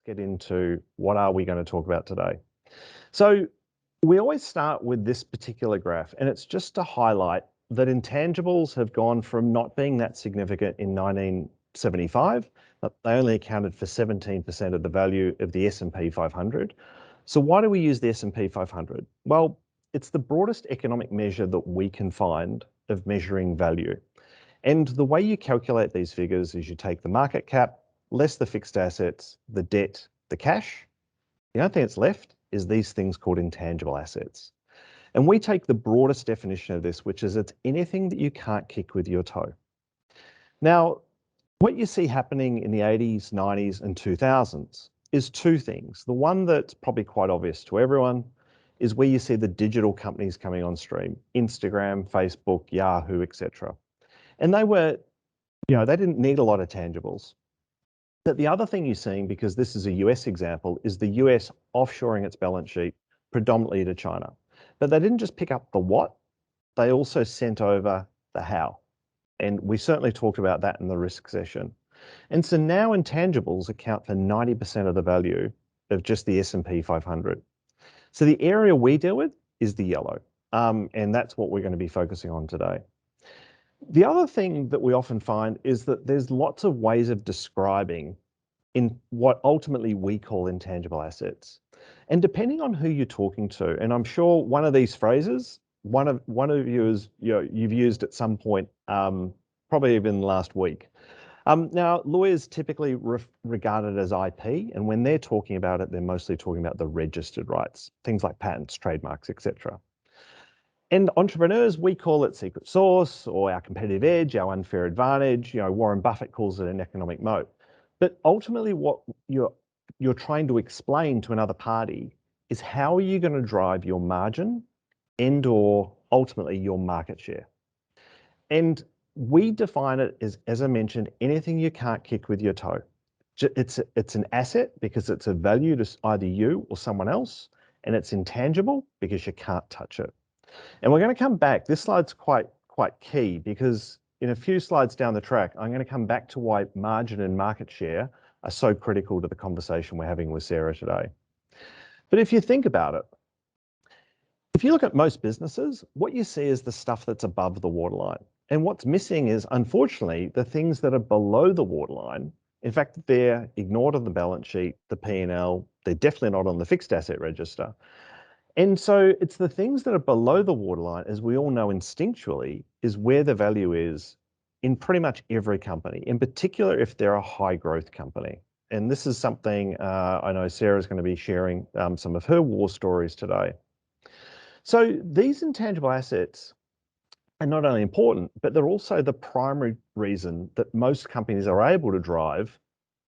get into what are we going to talk about today. So we always start with this particular graph, and it's just to highlight that intangibles have gone from not being that significant in 1975, but they only accounted for 17% of the value of the S&P 500. So why do we use the S&P 500? Well, it's the broadest economic measure that we can find of measuring value. And the way you calculate these figures is you take the market cap, less the fixed assets, the debt, the cash. The only thing that's left is these things called intangible assets. And we take the broadest definition of this, which is it's anything that you can't kick with your toe. Now, what you see happening in the 80s, 90s, and 2000s is two things. The one that's probably quite obvious to everyone is where you see the digital companies coming on stream, Instagram, Facebook, Yahoo, etc. And they were, they didn't need a lot of tangibles. But the other thing you're seeing, because this is a US example, is the US offshoring its balance sheet predominantly to China. But they didn't just pick up the what, they also sent over the how. And we certainly talked about that in the risk session. And so now intangibles account for 90% of the value of just the S&P 500. So the area we deal with is the yellow. And that's what we're going to be focusing on today. The other thing that we often find is that there's lots of ways of describing in what ultimately we call intangible assets. And depending on who you're talking to, and I'm sure one of these phrases, one of you is, you've used at some point, probably even last week. Now, lawyers typically regard it as IP, and when they're talking about it, they're mostly talking about the registered rights, things like patents, trademarks, etc. And entrepreneurs, we call it secret sauce or our competitive edge, our unfair advantage. Warren Buffett calls it an economic moat. But ultimately, what you're trying to explain to another party is how are you going to drive your margin and or ultimately your market share. And we define it as I mentioned, anything you can't kick with your toe. It's an asset because it's a value to either you or someone else, and it's intangible because you can't touch it. And we're going to come back. This slide's quite key because in a few slides down the track, I'm going to come back to why margin and market share are so critical to the conversation we're having with Sarah today. But if you think about it, if you look at most businesses, what you see is the stuff that's above the waterline. And what's missing is, unfortunately, the things that are below the waterline. In fact, they're ignored on the balance sheet, the P&L, they're definitely not on the fixed asset register. And so it's the things that are below the waterline, as we all know instinctually, is where the value is in pretty much every company, in particular if they're a high growth company. And this is something I know Sarah's going to be sharing some of her war stories today. So these intangible assets are not only important, but they're also the primary reason that most companies are able to drive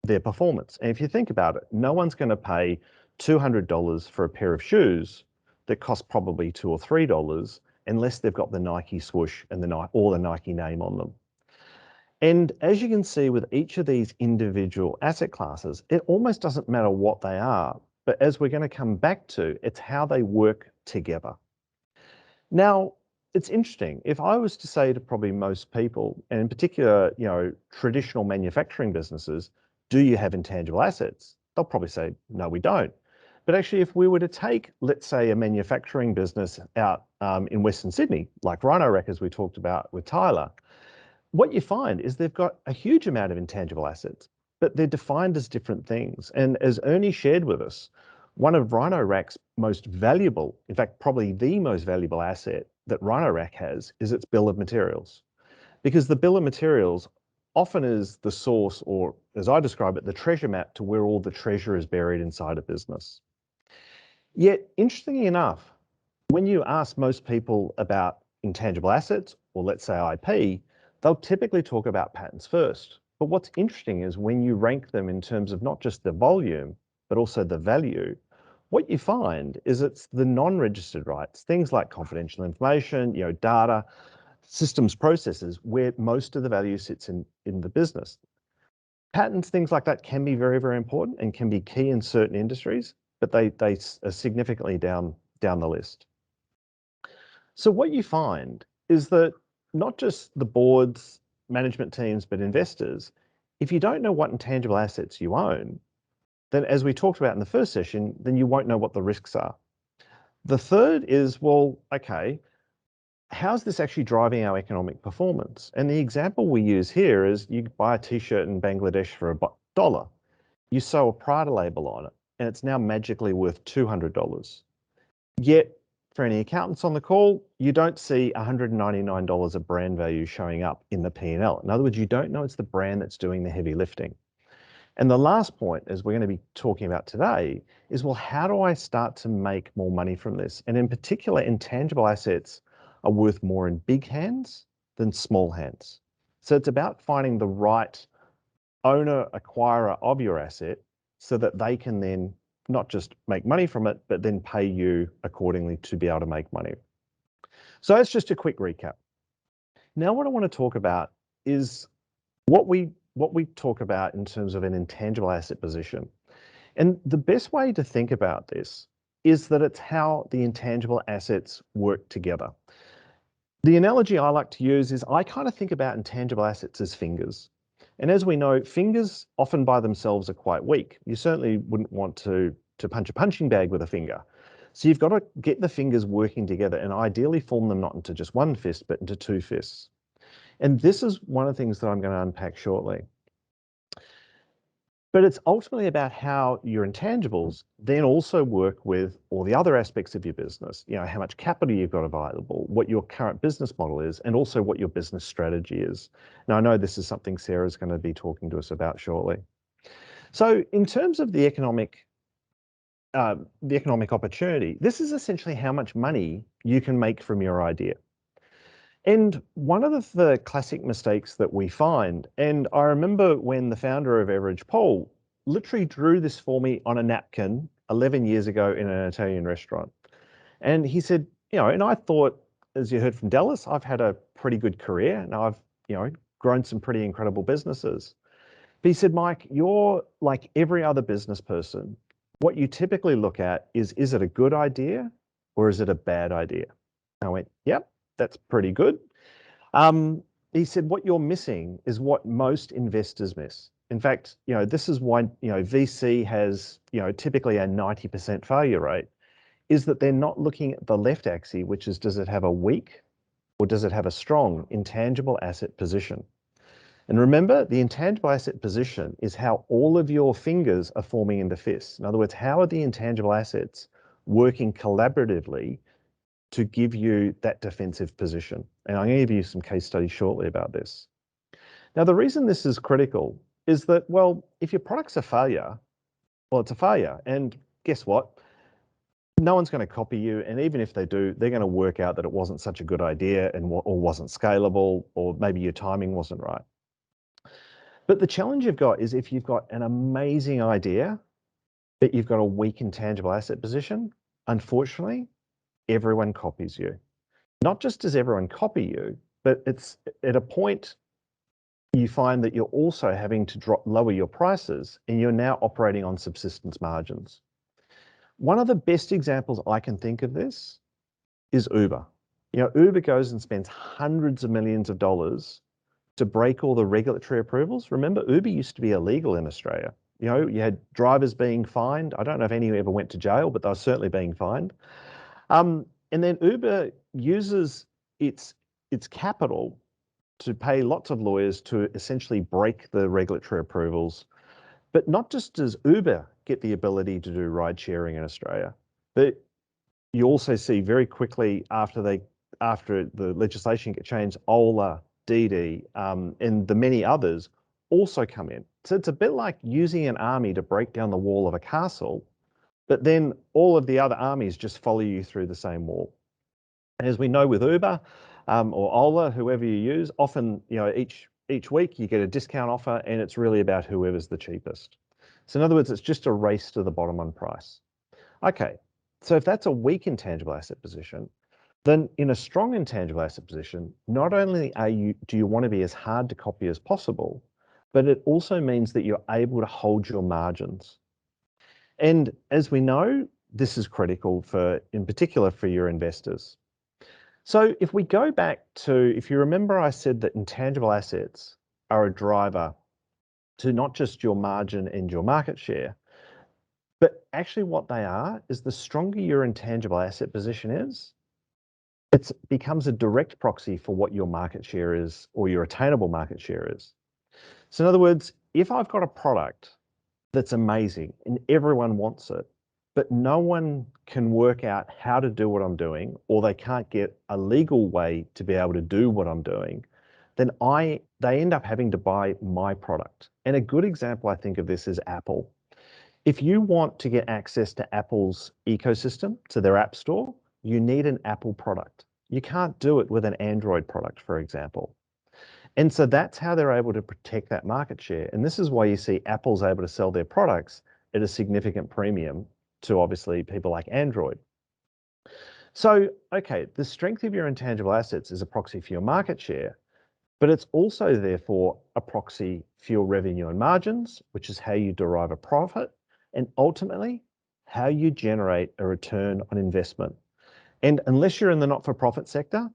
their performance. And if you think about it, no one's going to pay $200 for a pair of shoes that cost probably $2 or $3 unless they've got the Nike swoosh and the Nike name on them. And as you can see with each of these individual asset classes, it almost doesn't matter what they are, but as we're going to come back to, it's how they work together. Now, it's interesting. If I was to say to probably most people, and in particular, traditional manufacturing businesses, do you have intangible assets? They'll probably say, no, we don't. But actually, if we were to take, let's say, a manufacturing business out in Western Sydney, like Rhino Rack, as we talked about with Tyler, what you find is they've got a huge amount of intangible assets, but they're defined as different things. And as Ernie shared with us, one of Rhino Rack's most valuable, in fact, probably the most valuable asset that Rhino Rack has is its bill of materials. Because the bill of materials often is the source, or as I describe it, the treasure map to where all the treasure is buried inside a business. Yet, interestingly enough, when you ask most people about intangible assets, or let's say IP, they'll typically talk about patents first. But what's interesting is when you rank them in terms of not just the volume, but also the value, what you find is it's the non-registered rights, things like confidential information, data, systems, processes, where most of the value sits in the business. Patents, things like that can be very, very important and can be key in certain industries, but they are significantly down the list. So what you find is that not just the boards, management teams, but investors, if you don't know what intangible assets you own, then as we talked about in the first session, then you won't know what the risks are. The third is, well, okay, how's this actually driving our economic performance? And the example we use here is you buy a t-shirt in Bangladesh for $1. You sew a Prada label on it, and it's now magically worth $200. Yet, for any accountants on the call, you don't see $199 of brand value showing up in the P&L. In other words, you don't know it's the brand that's doing the heavy lifting. And the last point, as we're going to be talking about today, is, well, how do I start to make more money from this? And in particular, intangible assets are worth more in big hands than small hands. So it's about finding the right owner, acquirer of your asset so that they can then not just make money from it, but then pay you accordingly to be able to make money. So that's just a quick recap. Now, what I want to talk about is what we talk about in terms of an intangible asset position. And the best way to think about this is that it's how the intangible assets work together. The analogy I like to use is I kind of think about intangible assets as fingers. And as we know, fingers often by themselves are quite weak. You certainly wouldn't want to punch a punching bag with a finger. So you've got to get the fingers working together and ideally form them not into just one fist, but into two fists. And this is one of the things that I'm going to unpack shortly. But it's ultimately about how your intangibles then also work with all the other aspects of your business, you know, how much capital you've got available, what your current business model is, and also what your business strategy is. Now, I know this is something Sarah's going to be talking to us about shortly. So in terms of the economic opportunity, this is essentially how much money you can make from your idea. And one of the classic mistakes that we find, and I remember when the founder of EverEdge, Paul, literally drew this for me on a napkin 11 years ago in an Italian restaurant. And he said, you know, and I thought, as you heard from Dallas, I've had a pretty good career and I've, you know, grown some pretty incredible businesses. But he said, Mike, you're like every other business person. What you typically look at is it a good idea or is it a bad idea? I went, yep, that's pretty good. He said, what you're missing is what most investors miss. In fact, you know, this is why, you know, VC has, you know, typically a 90% failure rate, is that they're not looking at the left axis, which is, does it have a weak or does it have a strong intangible asset position? And remember, the intangible asset position is how all of your fingers are forming into fists. In other words, how are the intangible assets working collaboratively to give you that defensive position? And I'm going to give you some case studies shortly about this. Now, the reason this is critical is that, well, if your product's a failure, well, it's a failure. And guess what? No one's going to copy you. And even if they do, they're going to work out that it wasn't such a good idea and or wasn't scalable, or maybe your timing wasn't right. But the challenge you've got is if you've got an amazing idea, but you've got a weak intangible asset position, unfortunately, everyone copies you. Not just does everyone copy you, but it's at a point you find that you're also having to lower your prices and you're now operating on subsistence margins. One of the best examples I can think of this is Uber. You know, Uber goes and spends hundreds of millions of dollars to break all the regulatory approvals. Remember, Uber used to be illegal in Australia. You know, you had drivers being fined. I don't know if any ever went to jail, but they were certainly being fined. And then Uber uses its capital to pay lots of lawyers to essentially break the regulatory approvals. But not just does Uber get the ability to do ride sharing in Australia, but you also see very quickly after the legislation gets changed, Ola, Didi, and the many others also come in. So it's a bit like using an army to break down the wall of a castle, but then all of the other armies just follow you through the same wall. And as we know with Uber or Ola, whoever you use, often, you know, each week you get a discount offer and it's really about whoever's the cheapest. So in other words, it's just a race to the bottom on price. Okay, so if that's a weak intangible asset position, then in a strong intangible asset position, not only do you want to be as hard to copy as possible, but it also means that you're able to hold your margins. And as we know, this is critical in particular for your investors. So if we go back to, if you remember, I said that intangible assets are a driver to not just your margin and your market share, But actually what they are is the stronger your intangible asset position is, it becomes a direct proxy for what your market share is or your attainable market share is. So in other words, if I've got a product that's amazing and everyone wants it, but no one can work out how to do what I'm doing, or they can't get a legal way to be able to do what I'm doing, then they end up having to buy my product. And a good example, I think, of this is Apple. If you want to get access to Apple's ecosystem, to their app store, you need an Apple product. You can't do it with an Android product, for example. And so that's how they're able to protect that market share. And this is why you see Apple's able to sell their products at a significant premium to obviously people like Android. So, okay, the strength of your intangible assets is a proxy for your market share, but it's also therefore a proxy for your revenue and margins, which is how you derive a profit, and ultimately how you generate a return on investment. And unless you're in the not-for-profit sector,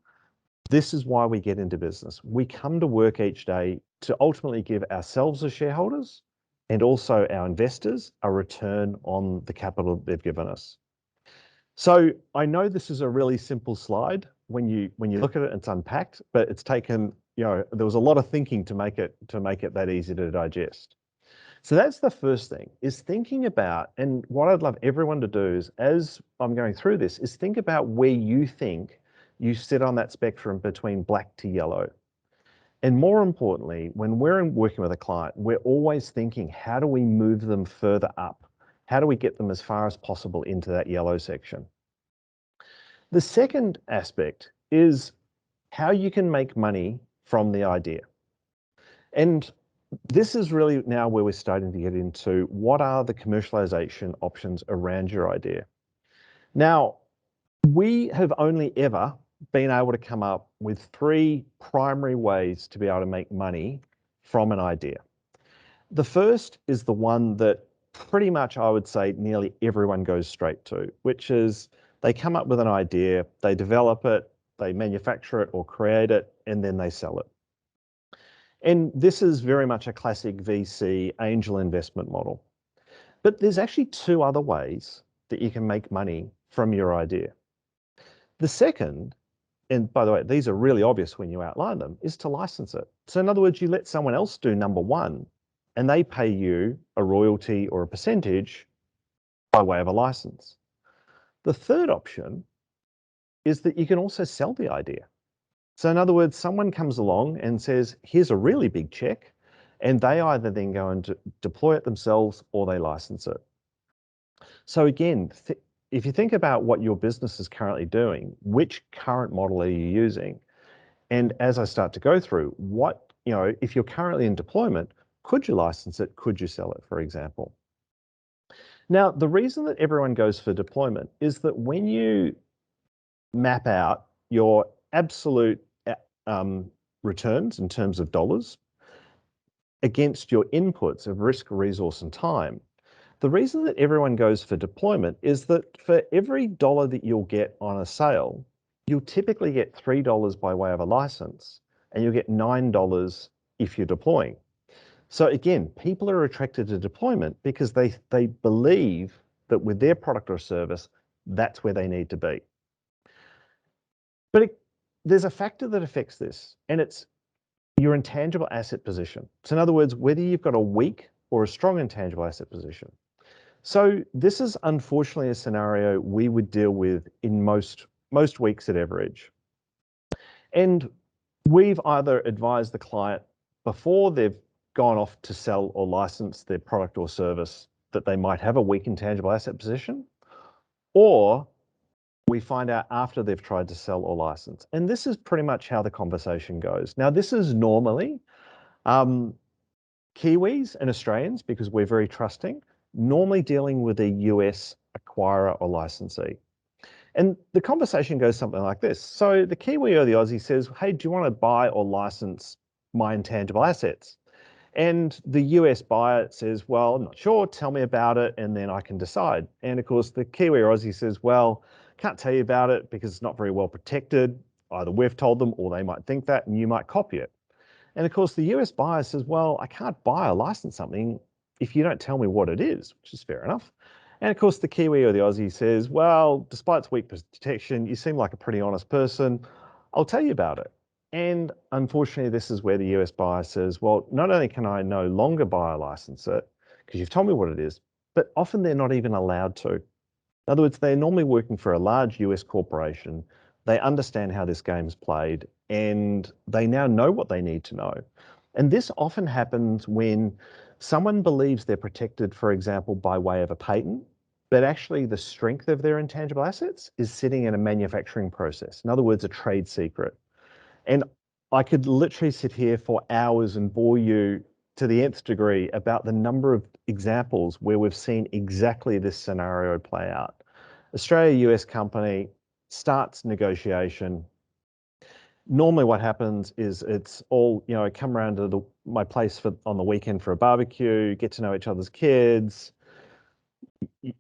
this is why we get into business. We come to work each day to ultimately give ourselves as shareholders and also our investors a return on the capital they've given us. So I know this is a really simple slide when you look at it, it's unpacked, but it's taken, there was a lot of thinking to make it that easy to digest. So that's the first thing, is thinking about, and what I'd love everyone to do is, as I'm going through this, is think about where you think you sit on that spectrum between black to yellow. And more importantly, when we're working with a client, we're always thinking, how do we move them further up? How do we get them as far as possible into that yellow section? The second aspect is how you can make money from the idea. And this is really now where we're starting to get into what are the commercialization options around your idea. Now, we have only ever been able to come up with 3 primary ways to be able to make money from an idea. The first is the one that pretty much I would say nearly everyone goes straight to, which is they come up with an idea, they develop it, they manufacture it or create it, and then they sell it. And this is very much a classic VC angel investment model. But there's actually 2 other ways that you can make money from your idea. The second, and by the way, these are really obvious when you outline them, is to license it. So in other words, you let someone else do number 1 and they pay you a royalty or a percentage by way of a license. The third option is that you can also sell the idea. So in other words, someone comes along and says, here's a really big check, and they either then go and deploy it themselves or they license it. So again, if you think about what your business is currently doing, which current model are you using? And as I start to go through, if you're currently in deployment, could you license it? Could you sell it, for example? Now, the reason that everyone goes for deployment is that when you map out your absolute returns in terms of dollars against your inputs of risk, resource, and time, the reason that everyone goes for deployment is that for every dollar that you'll get on a sale, you'll typically get $3 by way of a license, and you'll get $9 if you're deploying. So again, people are attracted to deployment because they believe that with their product or service, that's where they need to be. But there's a factor that affects this, and it's your intangible asset position. So in other words, whether you've got a weak or a strong intangible asset position. So this is unfortunately a scenario we would deal with in most weeks at EverEdge. And we've either advised the client before they've gone off to sell or license their product or service that they might have a weak intangible asset position, or we find out after they've tried to sell or license. And this is pretty much how the conversation goes. Now, this is normally Kiwis and Australians, because we're very trusting, normally dealing with a US acquirer or licensee. And the conversation goes something like this. So the Kiwi or the Aussie says, hey, do you want to buy or license my intangible assets? And the US buyer says, well, I'm not sure, tell me about it, and then I can decide. And of course, the Kiwi or Aussie says, well, can't tell you about it because it's not very well protected. Either we've told them or they might think that and you might copy it. And of course, the US buyer says, well, I can't buy or license something if you don't tell me what it is, which is fair enough. And of course, the Kiwi or the Aussie says, well, despite its weak protection, you seem like a pretty honest person. I'll tell you about it. And unfortunately, this is where the US buyer says, well, not only can I no longer buy or license it, because you've told me what it is, but often they're not even allowed to. In other words, they're normally working for a large US corporation. They understand how this game's played, and they now know what they need to know. And this often happens when someone believes they're protected, for example, by way of a patent, but actually the strength of their intangible assets is sitting in a manufacturing process. In other words, a trade secret. And I could literally sit here for hours and bore you to the nth degree about the number of examples where we've seen exactly this scenario play out. Australia, US company starts negotiation. Normally what happens is it's all, come around to my place on the weekend for a barbecue, get to know each other's kids.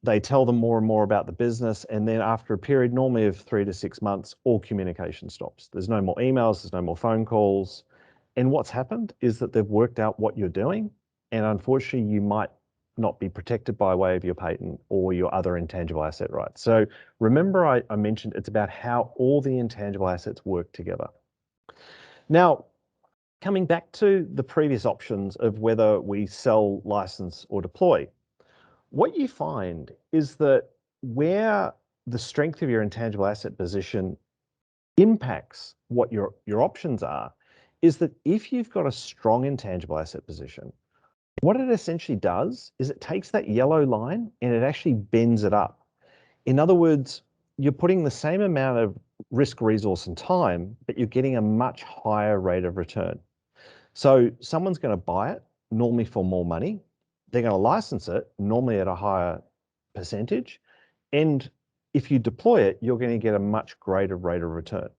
They tell them more and more about the business. And then after a period, normally of 3 to 6 months, all communication stops. There's no more emails, there's no more phone calls. And what's happened is that they've worked out what you're doing. And unfortunately, you might not be protected by way of your patent or your other intangible asset rights. So remember, I mentioned it's about how all the intangible assets work together. Now, coming back to the previous options of whether we sell, license, or deploy, what you find is that where the strength of your intangible asset position impacts what your options are, is that if you've got a strong intangible asset position, what it essentially does is it takes that yellow line and it actually bends it up. In other words, you're putting the same amount of risk, resource, and time, but you're getting a much higher rate of return. So someone's going to buy it, normally for more money. They're going to license it, normally at a higher percentage. And if you deploy it, you're going to get a much greater rate of return.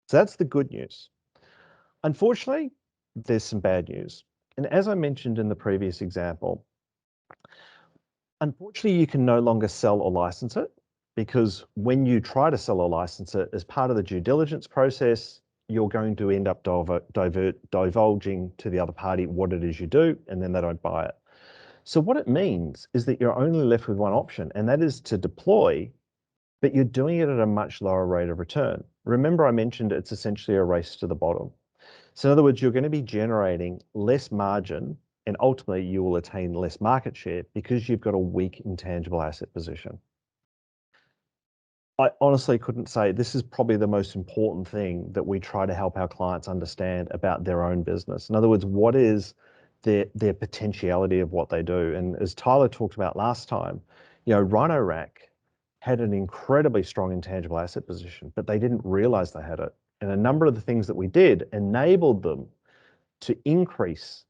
So that's the good news. Unfortunately, there's some bad news. And as I mentioned in the previous example, unfortunately, you can no longer sell or license it, because when you try to sell or license it as part of the due diligence process, you're going to end up divulging to the other party what it is you do, and then they don't buy it. So what it means is that you're only left with one option, and that is to deploy, but you're doing it at a much lower rate of return. Remember, I mentioned it's essentially a race to the bottom. So in other words, you're going to be generating less margin, and ultimately you will attain less market share because you've got a weak intangible asset position. I honestly couldn't say, this is probably the most important thing that we try to help our clients understand about their own business. In other words, what is their potentiality of what they do? And as Tyler talked about last time, Rhino Rack had an incredibly strong intangible asset position, but they didn't realize they had it. And a number of the things that we did enabled them to increase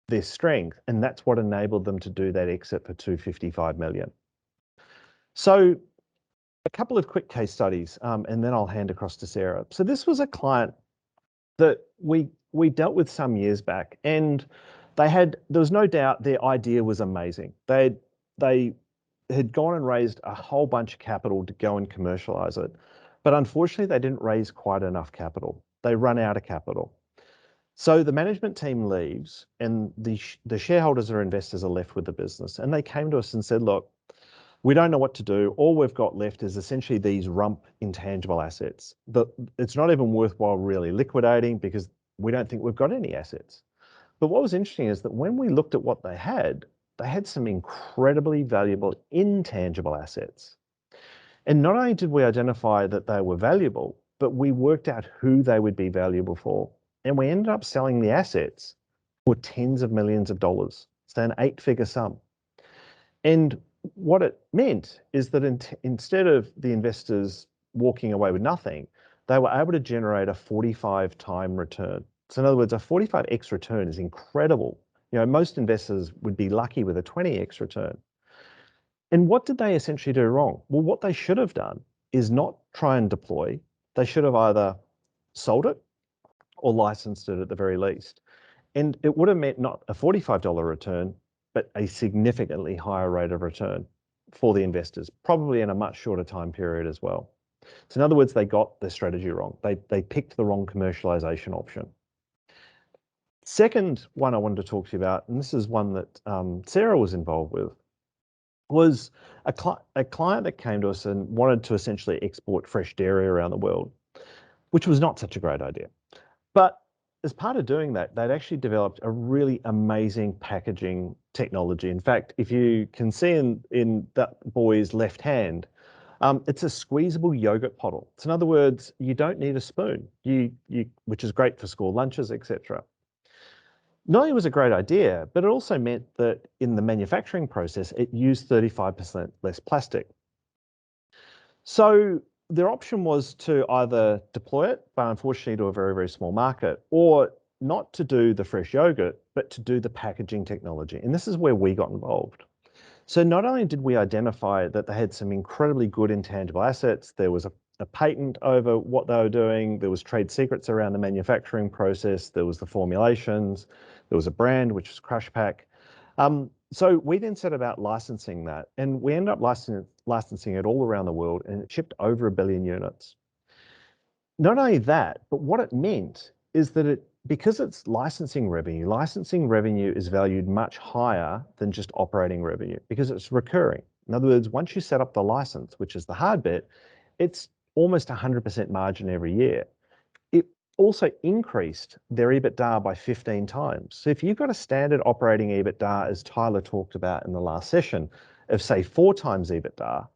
their strength, and that's what enabled them to do that exit for 255 million. So a couple of quick case studies, and then I'll hand across to Sarah. So this was a client that we dealt with some years back, and there was no doubt their idea was amazing. They had gone and raised a whole bunch of capital to go and commercialize it, but unfortunately they didn't raise quite enough capital. They run out of capital. So the management team leaves, and the shareholders or investors are left with the business, and they came to us and said, look, we don't know what to do. All we've got left is essentially these rump intangible assets. But it's not even worthwhile really liquidating because we don't think we've got any assets. But what was interesting is that when we looked at what they had some incredibly valuable intangible assets. And not only did we identify that they were valuable, but we worked out who they would be valuable for. And we ended up selling the assets for tens of millions of dollars. So an 8-figure sum. And what it meant is that instead of the investors walking away with nothing, they were able to generate a 45-time return. So in other words, a 45x return is incredible. Most investors would be lucky with a 20x return. And what did they essentially do wrong? Well, what they should have done is not try and deploy. They should have either sold it or licensed it at the very least. And it would have meant not a $45 return, but a significantly higher rate of return for the investors, probably in a much shorter time period as well. So in other words, they got their strategy wrong. They picked the wrong commercialization option. Second one I wanted to talk to you about, and this is one that Sarah was involved with, was a client that came to us and wanted to essentially export fresh dairy around the world, which was not such a great idea. But as part of doing that, they'd actually developed a really amazing packaging technology. In fact, if you can see in that boy's left hand, it's a squeezable yogurt bottle. So in other words, you don't need a spoon, which is great for school lunches, etc. Not only was it a great idea, but it also meant that in the manufacturing process, it used 35% less plastic. So their option was to either deploy it, but unfortunately to a very, very small market, or not to do the fresh yogurt, but to do the packaging technology. And this is where we got involved. So not only did we identify that they had some incredibly good intangible assets, there was a patent over what they were doing, there was trade secrets around the manufacturing process, there was the formulations, there was a brand, which was Crush Pack. So we then set about licensing that, and we ended up licensing it all around the world, and it shipped over 1 billion units. Not only that, but what it meant is that because it's licensing revenue is valued much higher than just operating revenue because it's recurring. In other words, once you set up the license, which is the hard bit, it's almost 100% margin every year. It also increased their EBITDA by 15 times. So if you've got a standard operating EBITDA, as Tyler talked about in the last session, of say 4 times EBITDA,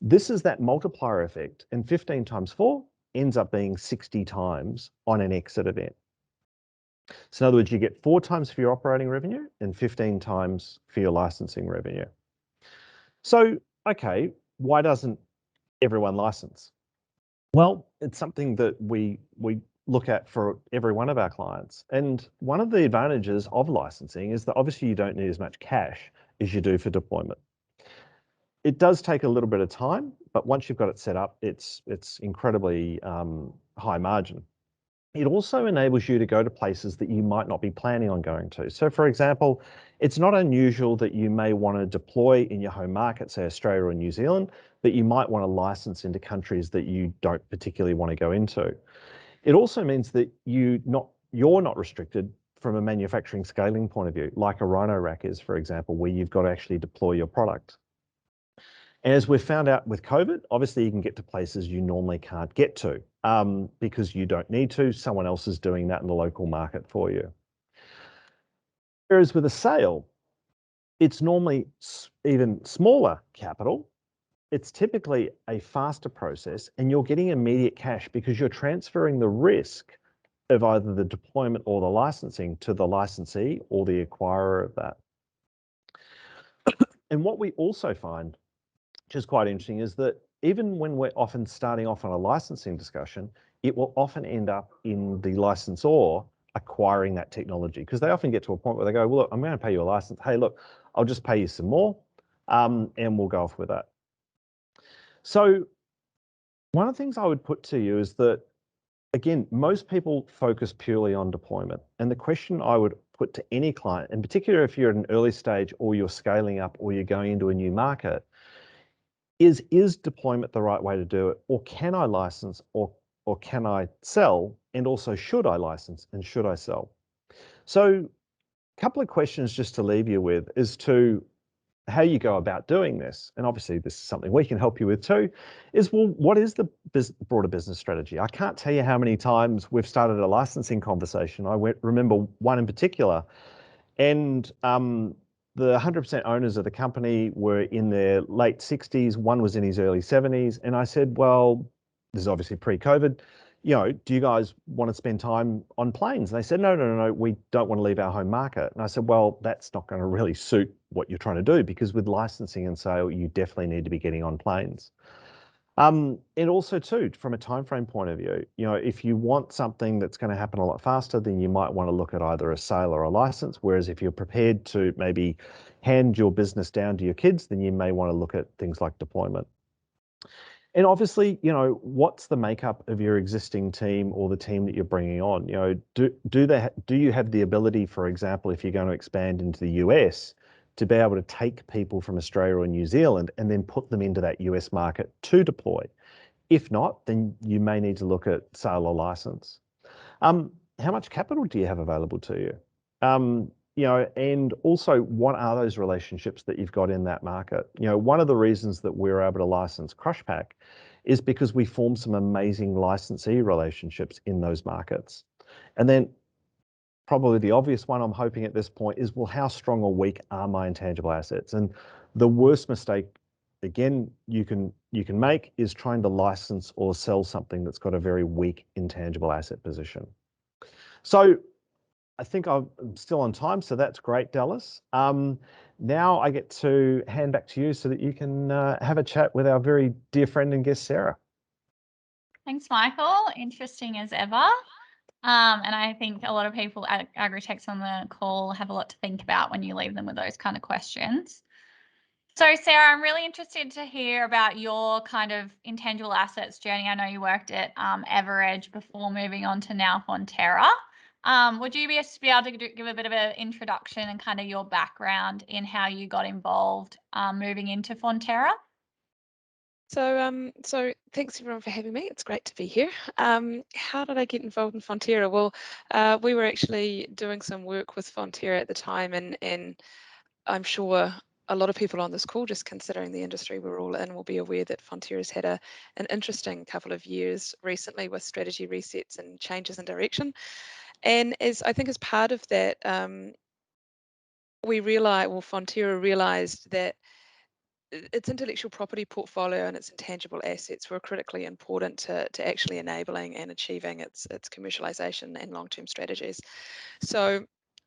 this is that multiplier effect, and 15 times 4 ends up being 60 times on an exit event. So in other words, you get 4 times for your operating revenue and 15 times for your licensing revenue. So, okay, why doesn't everyone license? Well, it's something that we look at for every one of our clients. And one of the advantages of licensing is that obviously you don't need as much cash as you do for deployment. It does take a little bit of time, but once you've got it set up, it's incredibly high margin. It also enables you to go to places that you might not be planning on going to. So for example, it's not unusual that you may want to deploy in your home market, say Australia or New Zealand, but you might want to license into countries that you don't particularly want to go into. It also means that you're not restricted from a manufacturing scaling point of view, like a Rhino rack is, for example, where you've got to actually deploy your product. And as we've found out with COVID, obviously you can get to places you normally can't get to because you don't need to. Someone else is doing that in the local market for you. Whereas with a sale, it's normally even smaller capital. It's typically a faster process, and you're getting immediate cash because you're transferring the risk of either the deployment or the licensing to the licensee or the acquirer of that. And what we also find, which is quite interesting, is that even when we're often starting off on a licensing discussion, it will often end up in the licensor acquiring that technology because they often get to a point where they go, well, look, I'm going to pay you a license. Hey, look, I'll just pay you some more and we'll go off with that. So one of the things I would put to you is that, again, most people focus purely on deployment. And the question I would put to any client, in particular if you're at an early stage or you're scaling up or you're going into a new market, is deployment the right way to do it? Or can I license or can I sell? And also, should I license and should I sell? So a couple of questions just to leave you with is to how you go about doing this. And obviously this is something we can help you with too, is, well, what is the broader business strategy? I can't tell you how many times we've started a licensing conversation. I remember one in particular, and the 100% owners of the company were in their late 60s. One was in his early 70s. And I said, well, this is obviously pre-COVID, do you guys want to spend time on planes? And they said, no, we don't want to leave our home market. And I said, well, that's not going to really suit what you're trying to do because with licensing and sale, you definitely need to be getting on planes. And also too, from a time frame point of view, if you want something that's going to happen a lot faster, then you might want to look at either a sale or a license. Whereas if you're prepared to maybe hand your business down to your kids, then you may want to look at things like deployment. And obviously, what's the makeup of your existing team or the team that you're bringing on? Do you have the ability, for example, if you're going to expand into the US, to be able to take people from Australia or New Zealand and then put them into that US market to deploy? If not, then you may need to look at sale or license. How much capital do you have available to you? and also what are those relationships that you've got in that market? One of the reasons that we're able to license Crushpack is because we form some amazing licensee relationships in those markets. And then probably the obvious one I'm hoping at this point is, well, how strong or weak are my intangible assets? And the worst mistake, again, you can make is trying to license or sell something that's got a very weak intangible asset position. So I think I'm still on time, so that's great, Dallas. Now I get to hand back to you so that you can have a chat with our very dear friend and guest, Sarah. Thanks, Michael. Interesting as ever. And I think a lot of people at agritechs on the call have a lot to think about when you leave them with those kind of questions. So, Sarah, I'm really interested to hear about your kind of intangible assets journey. I know you worked at EverEdge before moving on to now Fonterra. Would you be able to give a bit of an introduction and kind of your background in how you got involved moving into Fonterra? So thanks everyone for having me. It's great to be here. How did I get involved in Fonterra? Well, we were actually doing some work with Fonterra at the time, and I'm sure a lot of people on this call, just considering the industry we're all in, will be aware that Fonterra's had an interesting couple of years recently with strategy resets and changes in direction. And I think as part of that, Fonterra realised that its intellectual property portfolio and its intangible assets were critically important to actually enabling and achieving its commercialization and long-term strategies. So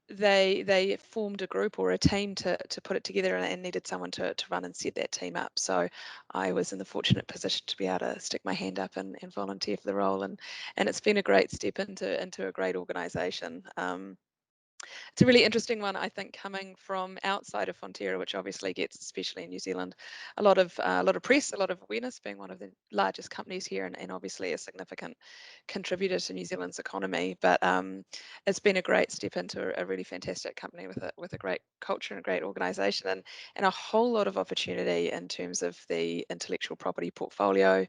they formed a group or a team to put it together and needed someone to run and set that team up. So I was in the fortunate position to be able to stick my hand up and volunteer for the role, and it's been a great step into a great organization. It's a really interesting one, I think, coming from outside of Fonterra, which obviously gets, especially in New Zealand, a lot of press, a lot of awareness, being one of the largest companies here, and obviously a significant contributor to New Zealand's economy. But it's been a great step into a really fantastic company with a great culture and a great organisation, and a whole lot of opportunity in terms of the intellectual property portfolio,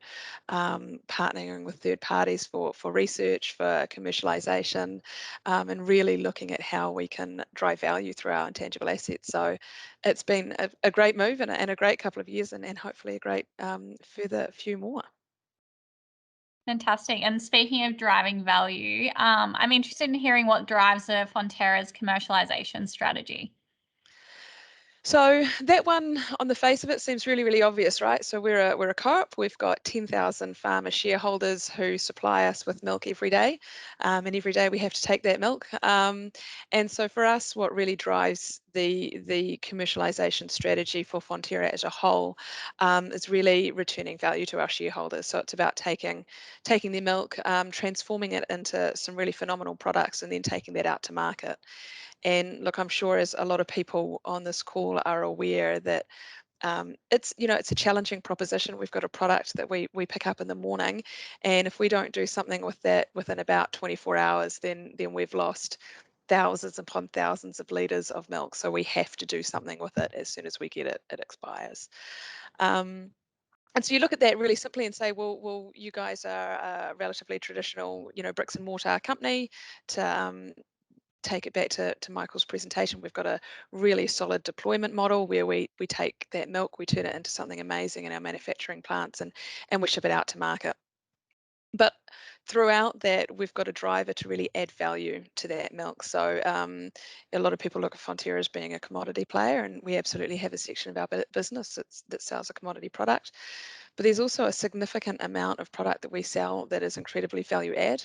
partnering with third parties for research, for commercialisation, and really looking at how we can drive value through our intangible assets. So it's been a great move and a great couple of years, and hopefully a great further few more. Fantastic. And speaking of driving value, I'm interested in hearing what drives Fonterra's commercialization strategy. So that one, on the face of it, seems really, really obvious, right? So we're a co-op. We've got 10,000 farmer shareholders who supply us with milk every day, and every day we have to take that milk. And so for us, what really drives the commercialization strategy for Fonterra as a whole is really returning value to our shareholders. So it's about taking the milk, transforming it into some really phenomenal products, and then taking that out to market. And look, I'm sure as a lot of people on this call are aware that it's a challenging proposition. We've got a product that we pick up in the morning, and if we don't do something with that within about 24 hours, then we've lost thousands upon thousands of litres of milk. So we have to do something with it as soon as we get it. It expires. And so you look at that really simply and say, well, you guys are a relatively traditional, bricks and mortar company. To take it back to Michael's presentation, we've got a really solid deployment model where we take that milk, we turn it into something amazing in our manufacturing plants, and we ship it out to market. But throughout that, we've got a driver to really add value to that milk. So a lot of people look at Fonterra as being a commodity player, and we absolutely have a section of our business that sells a commodity product. But there's also a significant amount of product that we sell that is incredibly value add,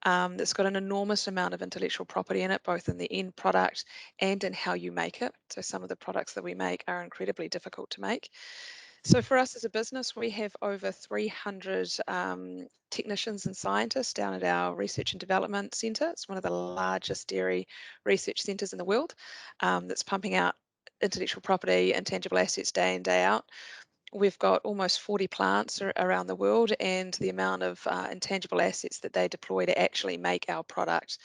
that's got an enormous amount of intellectual property in it, both in the end product and in how you make it. So some of the products that we make are incredibly difficult to make. So for us as a business, we have over 300 technicians and scientists down at our research and development centre. It's one of the largest dairy research centres in the world, that's pumping out intellectual property and tangible assets day in, day out. we've got almost 40 plants around the world, and the amount of intangible assets that they deploy to actually make our product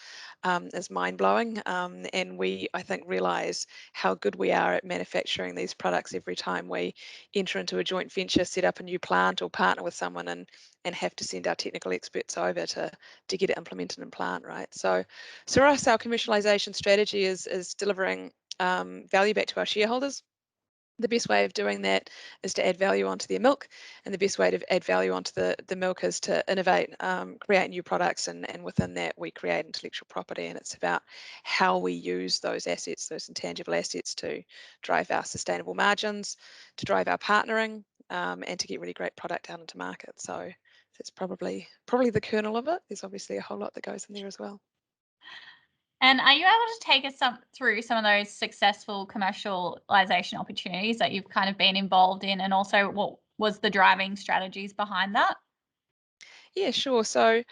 is mind-blowing. And we, I think, realise how good we are at manufacturing these products every time we enter into a joint venture, set up a new plant, or partner with someone and have to send our technical experts over to get it implemented in plant, right? So for us, our commercialisation strategy is delivering value back to our shareholders. The best way of doing that is to add value onto their milk, and the best way to add value onto the milk is to innovate, create new products, and within that we create intellectual property. And it's about how we use those assets, those intangible assets, to drive our sustainable margins, to drive our partnering, and to get really great product out into market. So that's probably the kernel of it. There's obviously a whole lot that goes in there as well. And are you able to take us through some of those successful commercialization opportunities that you've kind of been involved in, and also what was the driving strategies behind that? Yeah, sure. So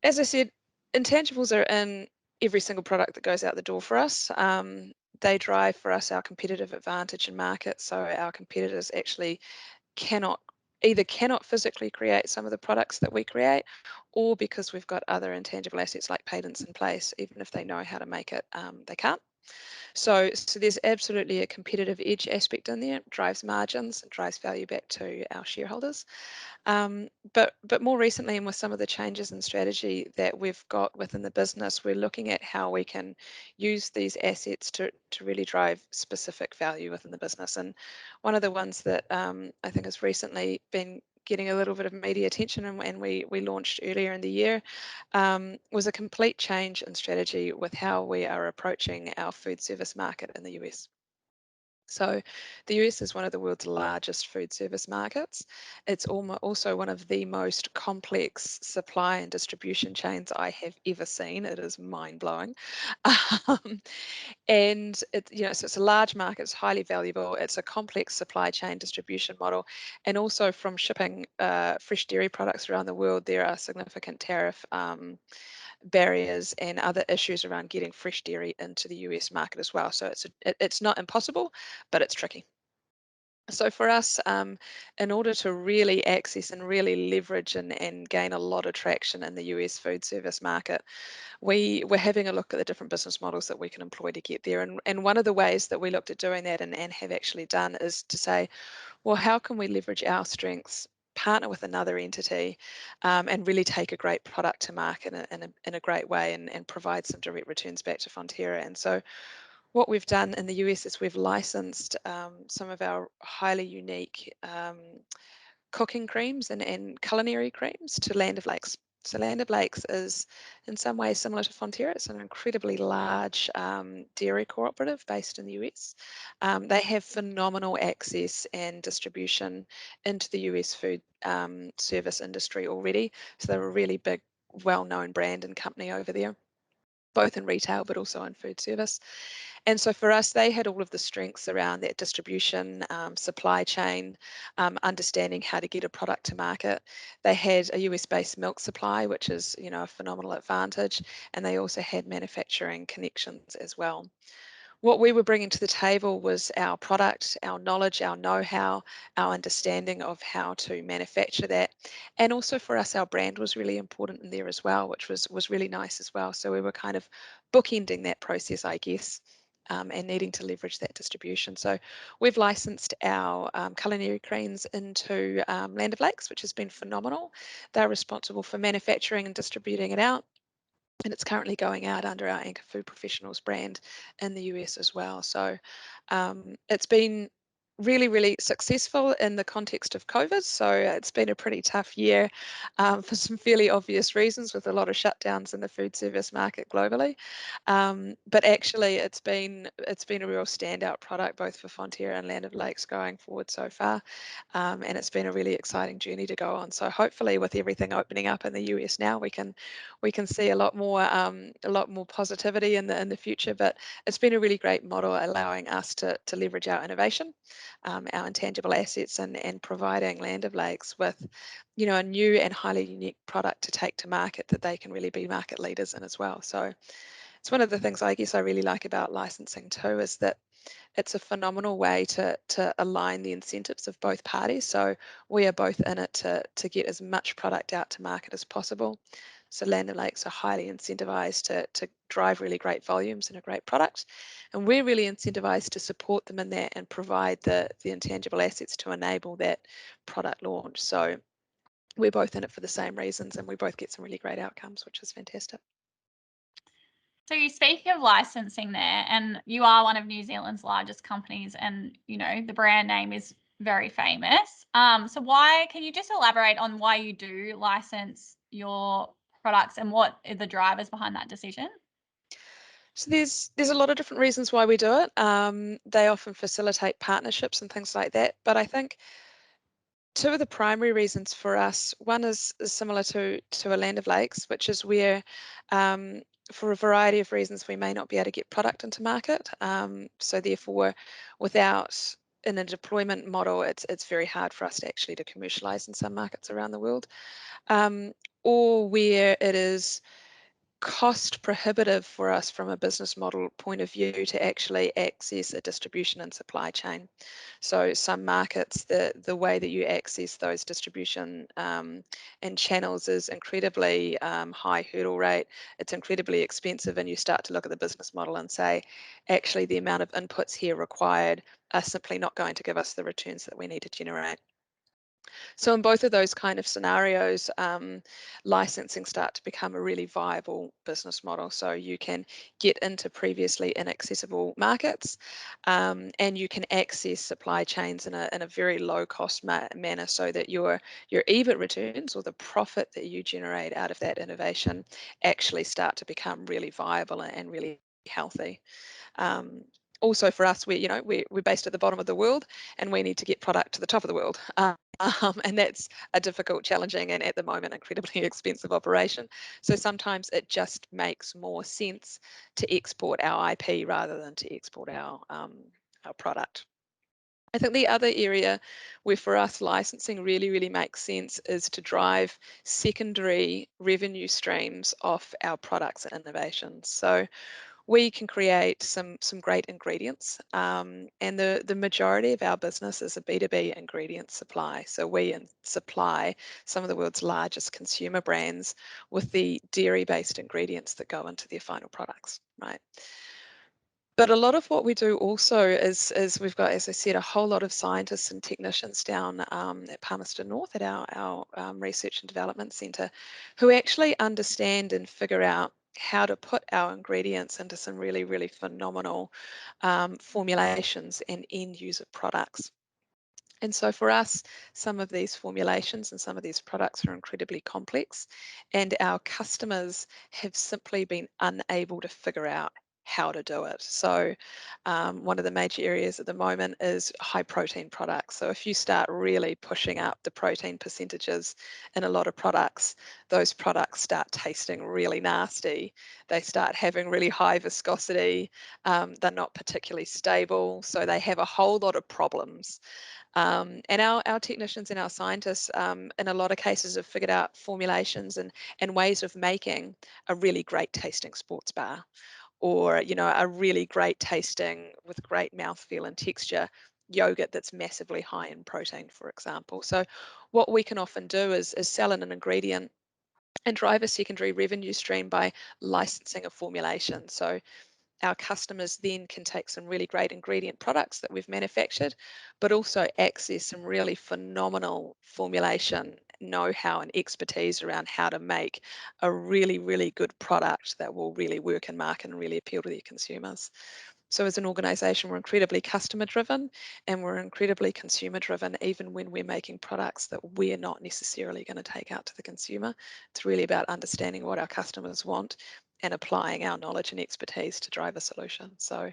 as I said, intangibles are in every single product that goes out the door for us. They drive for us our competitive advantage in market. So our competitors actually cannot physically create some of the products that we create, or because we've got other intangible assets like patents in place, even if they know how to make it, they can't. So there's absolutely a competitive edge aspect in there. It drives margins, it drives value back to our shareholders. But more recently, and with some of the changes in strategy that we've got within the business, we're looking at how we can use these assets to really drive specific value within the business. And one of the ones that I think has recently been getting a little bit of media attention, and we launched earlier in the year, was a complete change in strategy with how we are approaching our food service market in the US. So the US is one of the world's largest food service markets. It's also one of the most complex supply and distribution chains I have ever seen. It is mind-blowing. Um, and so it's a large market, it's highly valuable, it's a complex supply chain distribution model. And also from shipping fresh dairy products around the world, there are significant tariff barriers and other issues around getting fresh dairy into the US market as well. So it's not impossible, but it's tricky. So for us, in order to really access and really leverage and gain a lot of traction in the US food service market, we're having a look at the different business models that we can employ to get there. And one of the ways that we looked at doing that and have actually done is to say, well, how can we leverage our strengths, partner with another entity, and really take a great product to market in a great way, and provide some direct returns back to Fonterra. And so what we've done in the US is we've licensed some of our highly unique cooking creams and culinary creams to Land of Lakes. So Land of Lakes is in some ways similar to Fonterra. It's an incredibly large dairy cooperative based in the US. They have phenomenal access and distribution into the US food service industry already. So they're a really big, well-known brand and company over there, both in retail but also in food service. And so for us, they had all of the strengths around that distribution, supply chain, understanding how to get a product to market. They had a US-based milk supply, which is, a phenomenal advantage, and they also had manufacturing connections as well. What we were bringing to the table was our product, our knowledge, our know-how, our understanding of how to manufacture that. And also for us, our brand was really important in there as well, which was really nice as well. So we were kind of bookending that process, I guess, and needing to leverage that distribution. So we've licensed our culinary creams into Land of Lakes, which has been phenomenal. They're responsible for manufacturing and distributing it out, and it's currently going out under our Anchor Food Professionals brand in the US as well. So it's been really, really successful in the context of COVID. So it's been a pretty tough year for some fairly obvious reasons, with a lot of shutdowns in the food service market globally. But actually, it's been a real standout product both for Fonterra and Land of Lakes going forward so far, and it's been a really exciting journey to go on. So hopefully, with everything opening up in the US now, we can see a lot more positivity in the future. But it's been a really great model, allowing us to leverage our innovation, our intangible assets, and providing Land of Lakes with, a new and highly unique product to take to market that they can really be market leaders in as well. So It's one of the things I guess I really like about licensing too, is that it's a phenomenal way to align the incentives of both parties. So we are both in it to get as much product out to market as possible. So Land O'Lakes are highly incentivized to drive really great volumes and a great product. And we're really incentivized to support them in that and provide the intangible assets to enable that product launch. So we're both in it for the same reasons, and we both get some really great outcomes, which is fantastic. So you speak of licensing there, and you are one of New Zealand's largest companies, and the brand name is very famous. So why, can you just elaborate on why you do license your products and what are the drivers behind that decision? So there's a lot of different reasons why we do it. They often facilitate partnerships and things like that. But I think two of the primary reasons for us, one is similar to a Land O'Lakes, which is where for a variety of reasons we may not be able to get product into market. So therefore, without in a deployment model, it's very hard for us to actually to commercialize in some markets around the world, or where it is cost prohibitive for us from a business model point of view to actually access a distribution and supply chain. So some markets, the way that you access those distribution and channels is incredibly high hurdle rate. It's incredibly expensive, and you start to look at the business model and say, actually, the amount of inputs here required are simply not going to give us the returns that we need to generate. So in both of those kind of scenarios, licensing start to become a really viable business model. So you can get into previously inaccessible markets, and you can access supply chains in a very low cost manner, so that your EBIT returns, or the profit that you generate out of that innovation, actually start to become really viable and really healthy. Also for us, we're based at the bottom of the world, and we need to get product to the top of the world. And that's a difficult, challenging, and at the moment incredibly expensive operation. So sometimes it just makes more sense to export our IP rather than to export our product. I think the other area where for us licensing really, really makes sense is to drive secondary revenue streams off our products and innovations. So we can create some great ingredients, and the majority of our business is a B2B ingredient supply. So we supply some of the world's largest consumer brands with the dairy-based ingredients that go into their final products, right? But a lot of what we do also is we've got, as I said, a whole lot of scientists and technicians down at Palmerston North at our Research and Development Centre, who actually understand and figure out how to put our ingredients into some really, really phenomenal formulations and end user products. And so for us, some of these formulations and some of these products are incredibly complex, and our customers have simply been unable to figure out how to do it. So one of the major areas at the moment is high protein products. So if you start really pushing up the protein percentages in a lot of products, those products start tasting really nasty. They start having really high viscosity. They're not particularly stable. So they have a whole lot of problems. And our technicians and our scientists, in a lot of cases, have figured out formulations and ways of making a really great tasting sports bar, or a really great tasting with great mouthfeel and texture yogurt that's massively high in protein, for example. So what we can often do is sell in an ingredient and drive a secondary revenue stream by licensing a formulation. So our customers then can take some really great ingredient products that we've manufactured, but also access some really phenomenal formulation know-how and expertise around how to make a really, really good product that will really work in market and really appeal to their consumers. So as an organization, we're incredibly customer driven, and we're incredibly consumer driven, even when we're making products that we're not necessarily going to take out to the consumer. It's really about understanding what our customers want and applying our knowledge and expertise to drive a solution. So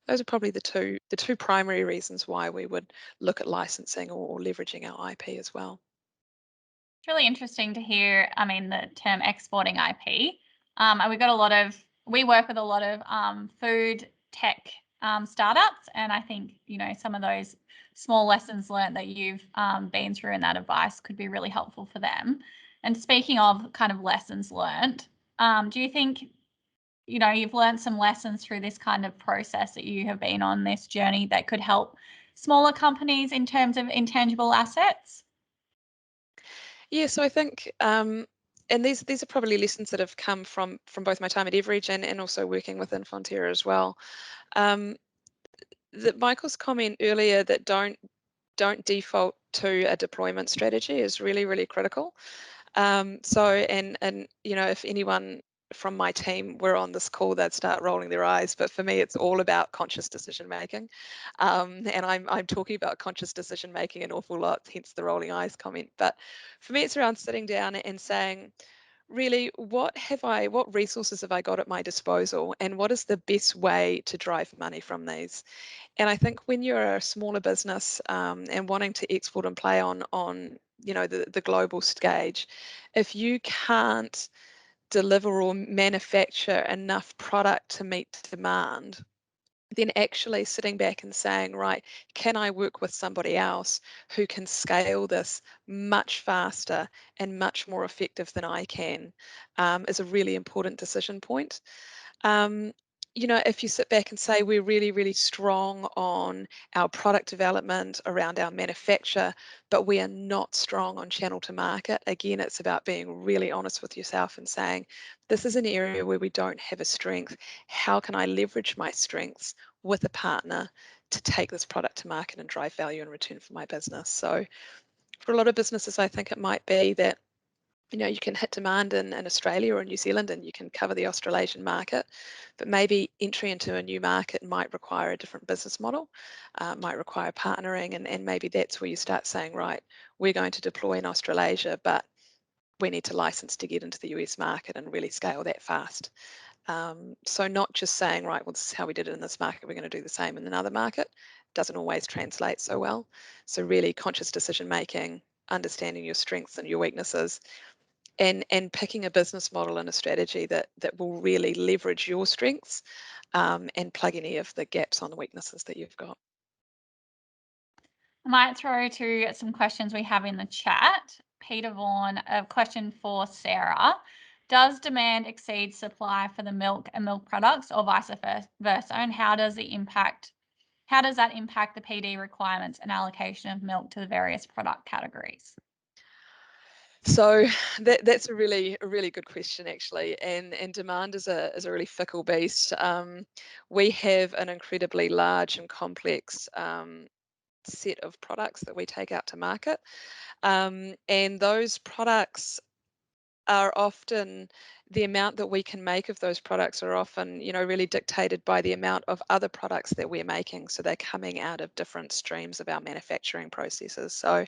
those are probably the two primary reasons why we would look at licensing or leveraging our IP as well. It's really interesting to hear, the term exporting IP. And we work with a lot of food tech startups, and I think, some of those small lessons learned that you've been through and that advice could be really helpful for them. And speaking of kind of lessons learned, do you think you know, you've learned some lessons through this kind of process that you have been on this journey that could help smaller companies in terms of intangible assets? Yeah, so I think, and these are probably lessons that have come from both my time at EverEdge and also working within Fonterra as well. That Michael's comment earlier that don't default to a deployment strategy is really, really critical. So, and you know, if anyone from my team were on this call, they'd start rolling their eyes. But for me, it's all about conscious decision making, and I'm talking about conscious decision making an awful lot, hence the rolling eyes comment. But for me, it's around sitting down and saying, really, what resources have I got at my disposal, and what is the best way to drive money from these? And I think when you're a smaller business and wanting to export and play on you know the global stage, if you can't deliver or manufacture enough product to meet demand, then actually sitting back and saying, right, can I work with somebody else who can scale this much faster and much more effective than I can, is a really important decision point. Um, you know, if you sit back and say we're really, really strong on our product development around our manufacture, but we are not strong on channel to market, again, it's about being really honest with yourself and saying, this is an area where we don't have a strength. How can I leverage my strengths with a partner to take this product to market and drive value in return for my business? So for a lot of businesses, I think it might be that you know, you can hit demand in Australia or New Zealand and you can cover the Australasian market, but maybe entry into a new market might require a different business model, might require partnering, and maybe that's where you start saying, right, we're going to deploy in Australasia, but we need to license to get into the US market and really scale that fast. So not just saying, right, well, this is how we did it in this market, we're going to do the same in another market, doesn't always translate so well. So really conscious decision making, understanding your strengths and your weaknesses, and picking a business model and a strategy that will really leverage your strengths, and plug any of the gaps on the weaknesses that you've got. I might throw to some questions we have in the chat. Peter Vaughan, a question for Sarah. Does demand exceed supply for the milk and milk products, or vice versa? And how does that impact the PD requirements and allocation of milk to the various product categories? So that's a really good question, actually, and demand is a really fickle beast. We have an incredibly large and complex set of products that we take out to market, and those products are often, the amount that we can make of those products are often, you know, really dictated by the amount of other products that we're making. So they're coming out of different streams of our manufacturing processes. So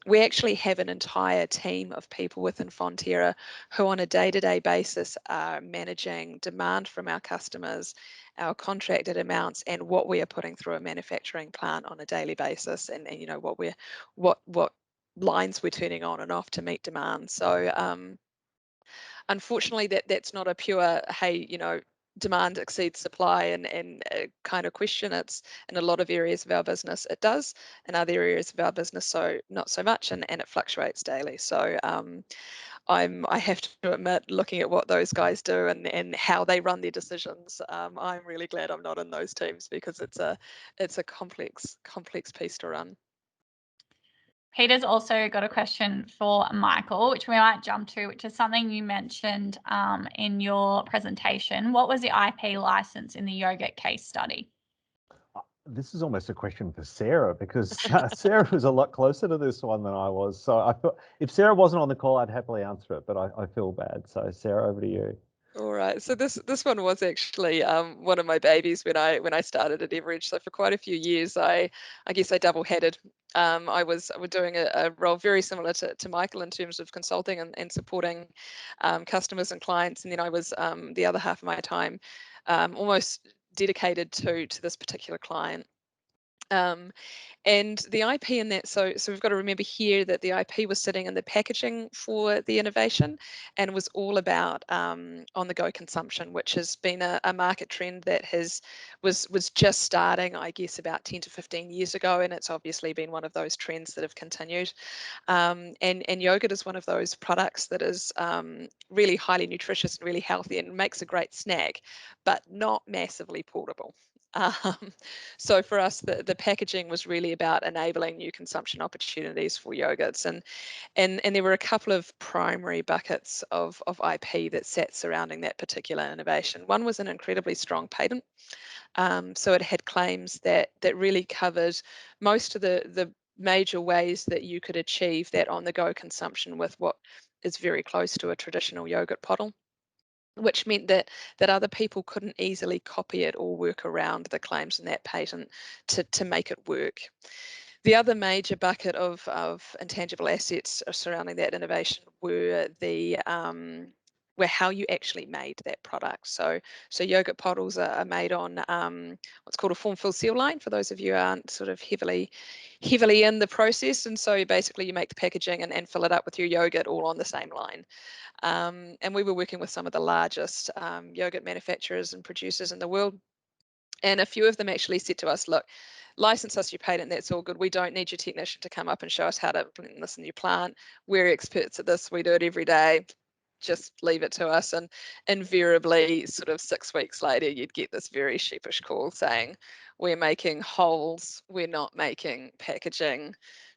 we actually have an entire team of people within Fonterra who on a day-to-day basis are managing demand from our customers, our contracted amounts, and what we are putting through a manufacturing plant on a daily basis, and you know what lines we're turning on and off to meet demand. So unfortunately, that's not a pure, hey, you know, demand exceeds supply and kind of question. It's in a lot of areas of our business it does, in other areas of our business so not so much, and it fluctuates daily. So I have to admit, looking at what those guys do and how they run their decisions, I'm really glad I'm not in those teams, because it's a complex piece to run. Peter's also got a question for Michael, which we might jump to, which is something you mentioned in your presentation. What was the IP license in the yogurt case study? This is almost a question for Sarah, because Sarah was a lot closer to this one than I was. So I thought if Sarah wasn't on the call, I'd happily answer it, but I feel bad. So Sarah, over to you. All right. So this one was actually one of my babies when I started at EverEdge. So for quite a few years, I guess I double-headed. I was doing a role very similar to Michael in terms of consulting and supporting customers and clients, and then I was the other half of my time almost dedicated to this particular client. And the IP in that, so we've got to remember here that the IP was sitting in the packaging for the innovation and was all about on-the-go consumption, which has been a market trend that was just starting, I guess, about 10 to 15 years ago, and it's obviously been one of those trends that have continued. And yogurt is one of those products that is really highly nutritious and really healthy and makes a great snack, but not massively portable. So for us, the packaging was really about enabling new consumption opportunities for yogurts, and there were a couple of primary buckets of IP that sat surrounding that particular innovation. One was an incredibly strong patent, so it had claims that really covered most of the major ways that you could achieve that on-the-go consumption with what is very close to a traditional yogurt bottle, which meant that other people couldn't easily copy it or work around the claims in that patent to make it work. The other major bucket of intangible assets surrounding that innovation were were how you actually made that product. So yogurt bottles are made on what's called a form fill seal line, for those of you who aren't sort of heavily in the process. And so basically you make the packaging and fill it up with your yogurt all on the same line. And we were working with some of the largest yogurt manufacturers and producers in the world. And a few of them actually said to us, look, license us your patent, that's all good. We don't need your technician to come up and show us how to implement this in your plant. We're experts at this. We do it every day. Just leave it to us. And invariably, sort of 6 weeks later, you'd get this very sheepish call saying, we're making holes, we're not making packaging.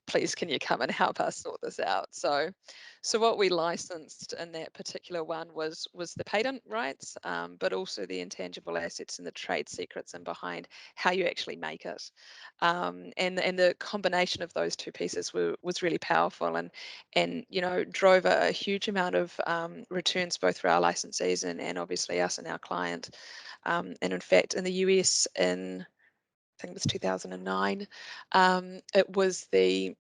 Please, can you come and help us sort this out? So what we licensed in that particular one was the patent rights, but also the intangible assets and the trade secrets and behind how you actually make it. And the combination of those two pieces was really powerful and drove a huge amount of returns both for our licensees and obviously us and our client. And in fact, in the US in I think it was 2009, it was the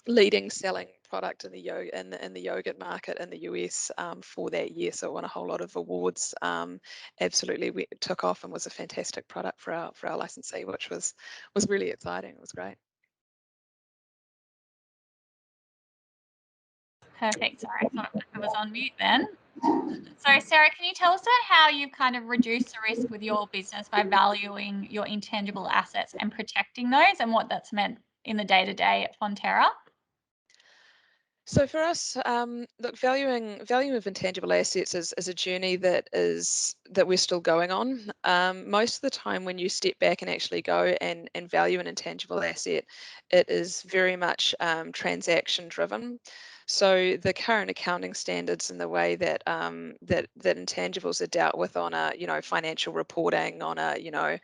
leading selling product in the yogurt market in the US for that year. So it won a whole lot of awards. Absolutely, it took off and was a fantastic product for our licensee, which was really exciting. It was great. Perfect. Sorry, I thought I was on mute then. So Sarah, can you tell us about how you've kind of reduced the risk with your business by valuing your intangible assets and protecting those, and what that's meant in the day-to-day at Fonterra? So for us, look, valuing of intangible assets is a journey that we're still going on. Most of the time, when you step back and actually go and value an intangible asset, it is very much transaction driven. So the current accounting standards and the way that that intangibles are dealt with on a financial reporting on a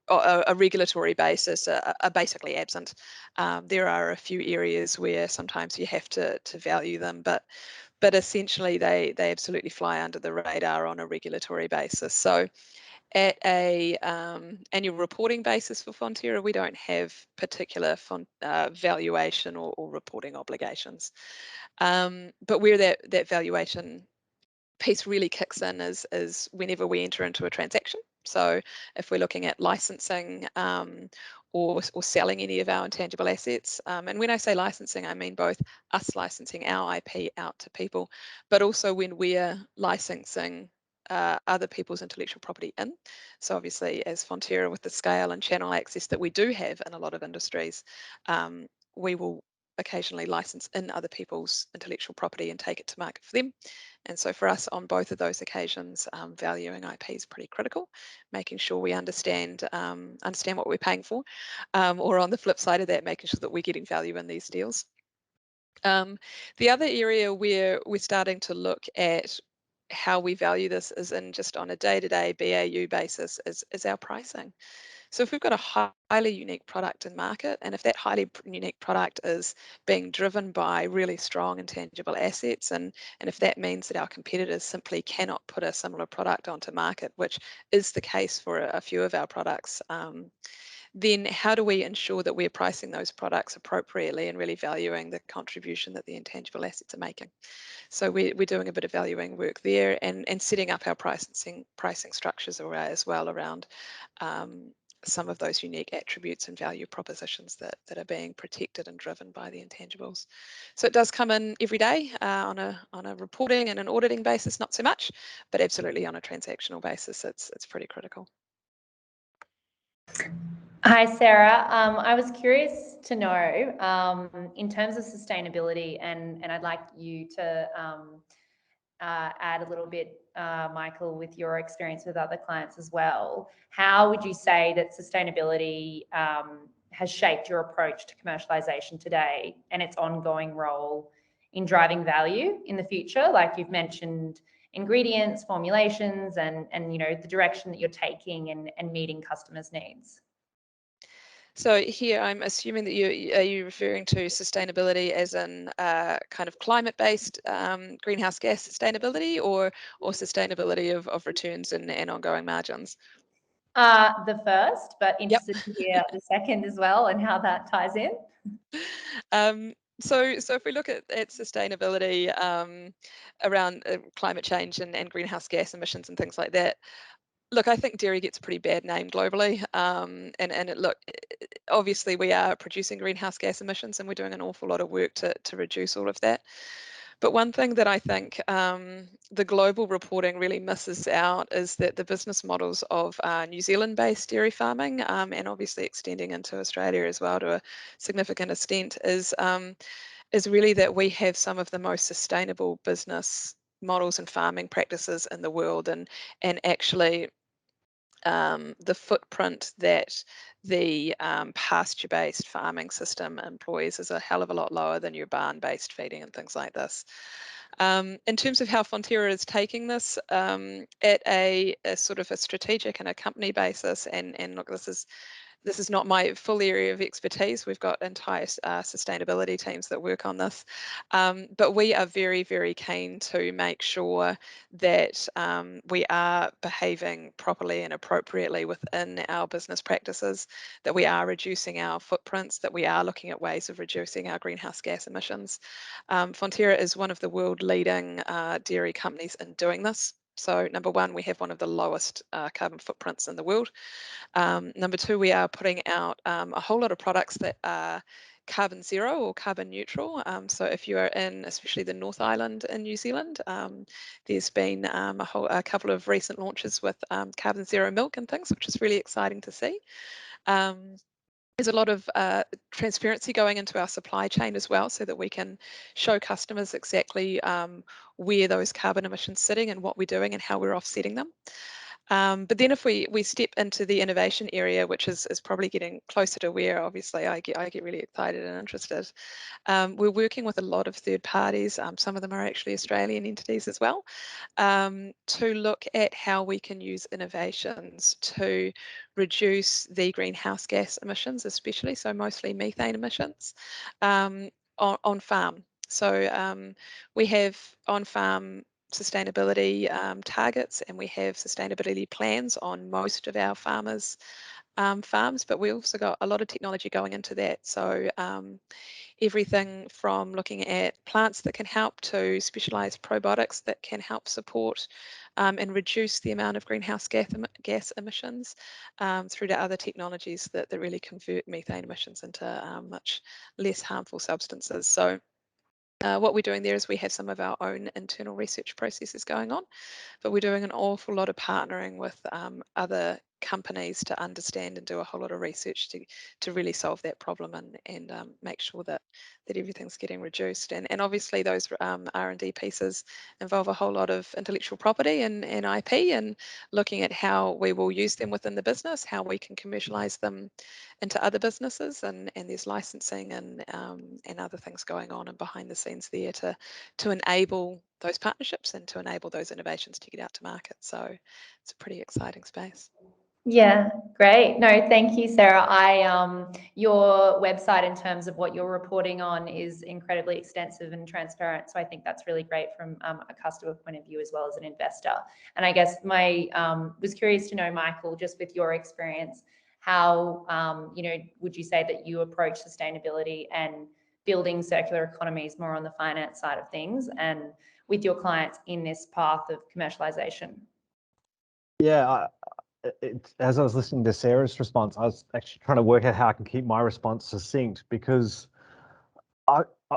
a regulatory basis are basically absent. There are a few areas where sometimes you have to value them, but essentially they absolutely fly under the radar on a regulatory basis. So at a annual reporting basis for Fonterra, we don't have particular valuation or reporting obligations. But where that valuation piece really kicks in is whenever we enter into a transaction. So if we're looking at licensing or selling any of our intangible assets, and when I say licensing, I mean both us licensing our IP out to people, but also when we're licensing other people's intellectual property in. So obviously, as Fonterra, with the scale and channel access that we do have in a lot of industries, we will occasionally license in other people's intellectual property and take it to market for them. And so for us on both of those occasions, valuing IP is pretty critical, making sure we understand what we're paying for, or on the flip side of that, making sure that we're getting value in these deals. The other area where we're starting to look at how we value this is in just on a day-to-day BAU basis is our pricing. So if we've got a highly unique product in market, and if that highly unique product is being driven by really strong intangible assets, and if that means that our competitors simply cannot put a similar product onto market, which is the case for a few of our products, then how do we ensure that we're pricing those products appropriately and really valuing the contribution that the intangible assets are making? So we're doing a bit of valuing work there and setting up our pricing structures as well around some of those unique attributes and value propositions that are being protected and driven by the intangibles. So it does come in every day on a reporting and an auditing basis, not so much, but absolutely on a transactional basis, it's pretty critical. Hi, Sarah. I was curious to know, in terms of sustainability, and I'd like you to add a little bit, Michael, with your experience with other clients as well. How would you say that sustainability has shaped your approach to commercialisation today and its ongoing role in driving value in the future? Like you've mentioned ingredients, formulations, and the direction that you're taking and meeting customers' needs. So here I'm assuming that are you referring to sustainability as in kind of climate-based greenhouse gas sustainability or sustainability of returns and ongoing margins? The first, but Yep. interested to hear the second as well and how that ties in. So if we look at sustainability around climate change and greenhouse gas emissions and things like that, look, I think dairy gets a pretty bad name globally, look, obviously we are producing greenhouse gas emissions and we're doing an awful lot of work to reduce all of that. But one thing that I think the global reporting really misses out is that the business models of New Zealand-based dairy farming and obviously extending into Australia as well to a significant extent is really that we have some of the most sustainable business models and farming practices in the world, and actually the footprint that the pasture-based farming system employs is a hell of a lot lower than your barn-based feeding and things like this. In terms of how Fonterra is taking this at a sort of a strategic and a company basis, and look, this is not my full area of expertise. We've got entire sustainability teams that work on this. But we are very, very keen to make sure that we are behaving properly and appropriately within our business practices, that we are reducing our footprints, that we are looking at ways of reducing our greenhouse gas emissions. Fonterra is one of the world leading dairy companies in doing this. So number one, we have one of the lowest carbon footprints in the world. Number two, we are putting out a whole lot of products that are carbon zero or carbon neutral. So if you are in, especially the North Island in New Zealand, there's been a couple of recent launches with carbon zero milk and things, which is really exciting to see. There's a lot of transparency going into our supply chain as well, so that we can show customers exactly where those carbon emissions sitting and what we're doing and how we're offsetting them. But then if we step into the innovation area, which is probably getting closer to where obviously I get really excited and interested, we're working with a lot of third parties. Some of them are actually Australian entities as well, to look at how we can use innovations to reduce the greenhouse gas emissions, especially, so mostly methane emissions, on farm. So we have on-farm sustainability targets, and we have sustainability plans on most of our farmers' farms, but we also got a lot of technology going into that. So everything from looking at plants that can help to specialised probiotics that can help support and reduce the amount of greenhouse gas emissions through to other technologies that really convert methane emissions into much less harmful substances. So what we're doing there is we have some of our own internal research processes going on, but we're doing an awful lot of partnering with other companies to understand and do a whole lot of research to really solve that problem and make sure that everything's getting reduced. And obviously those R&D pieces involve a whole lot of intellectual property and IP, and looking at how we will use them within the business, how we can commercialize them into other businesses, and there's licensing and other things going on and behind the scenes there to enable those partnerships and to enable those innovations to get out to market. So it's a pretty exciting space. Yeah, great. No, thank you, Sarah. Your website in terms of what you're reporting on is incredibly extensive and transparent. So I think that's really great from a customer point of view as well as an investor. And I guess was curious to know, Michael, just with your experience, how would you say that you approach sustainability and building circular economies more on the finance side of things and with your clients in this path of commercialization? Yeah, as I was listening to Sarah's response, I was actually trying to work out how I can keep my response succinct, because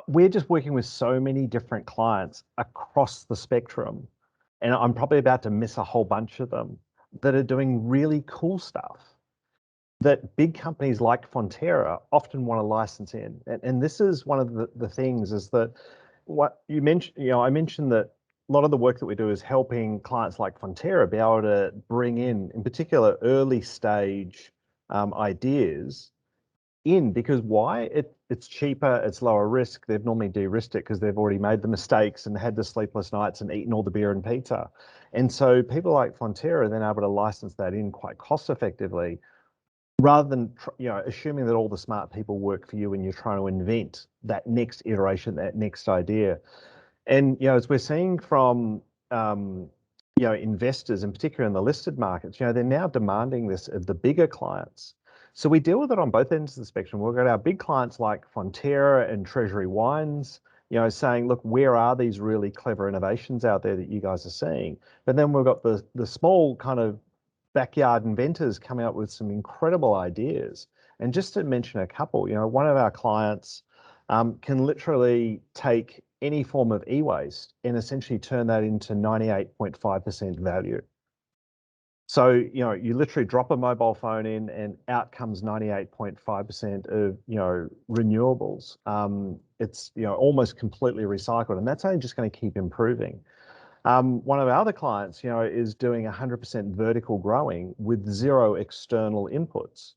we're just working with so many different clients across the spectrum, and I'm probably about to miss a whole bunch of them that are doing really cool stuff that big companies like Fonterra often want to license in. And this is one of the things, is that what you mentioned, I mentioned that a lot of the work that we do is helping clients like Fonterra be able to bring in particular, early stage ideas in, because why? It's cheaper, it's lower risk. They've normally de-risked it because they've already made the mistakes and had the sleepless nights and eaten all the beer and pizza. And so people like Fonterra are then able to license that in quite cost effectively, rather than assuming that all the smart people work for you and you're trying to invent that next iteration, that next idea. And as we're seeing from investors, in particular in the listed markets, they're now demanding this of the bigger clients. So we deal with it on both ends of the spectrum. We've got our big clients like Fonterra and Treasury Wines, saying, look, where are these really clever innovations out there that you guys are seeing? But then we've got the small kind of backyard inventors coming up with some incredible ideas. And just to mention a couple, one of our clients can literally take any form of e-waste and essentially turn that into 98.5% value. So, you literally drop a mobile phone in and out comes 98.5% of, renewables. It's, almost completely recycled, and that's only just going to keep improving. One of our other clients, is doing 100% vertical growing with zero external inputs.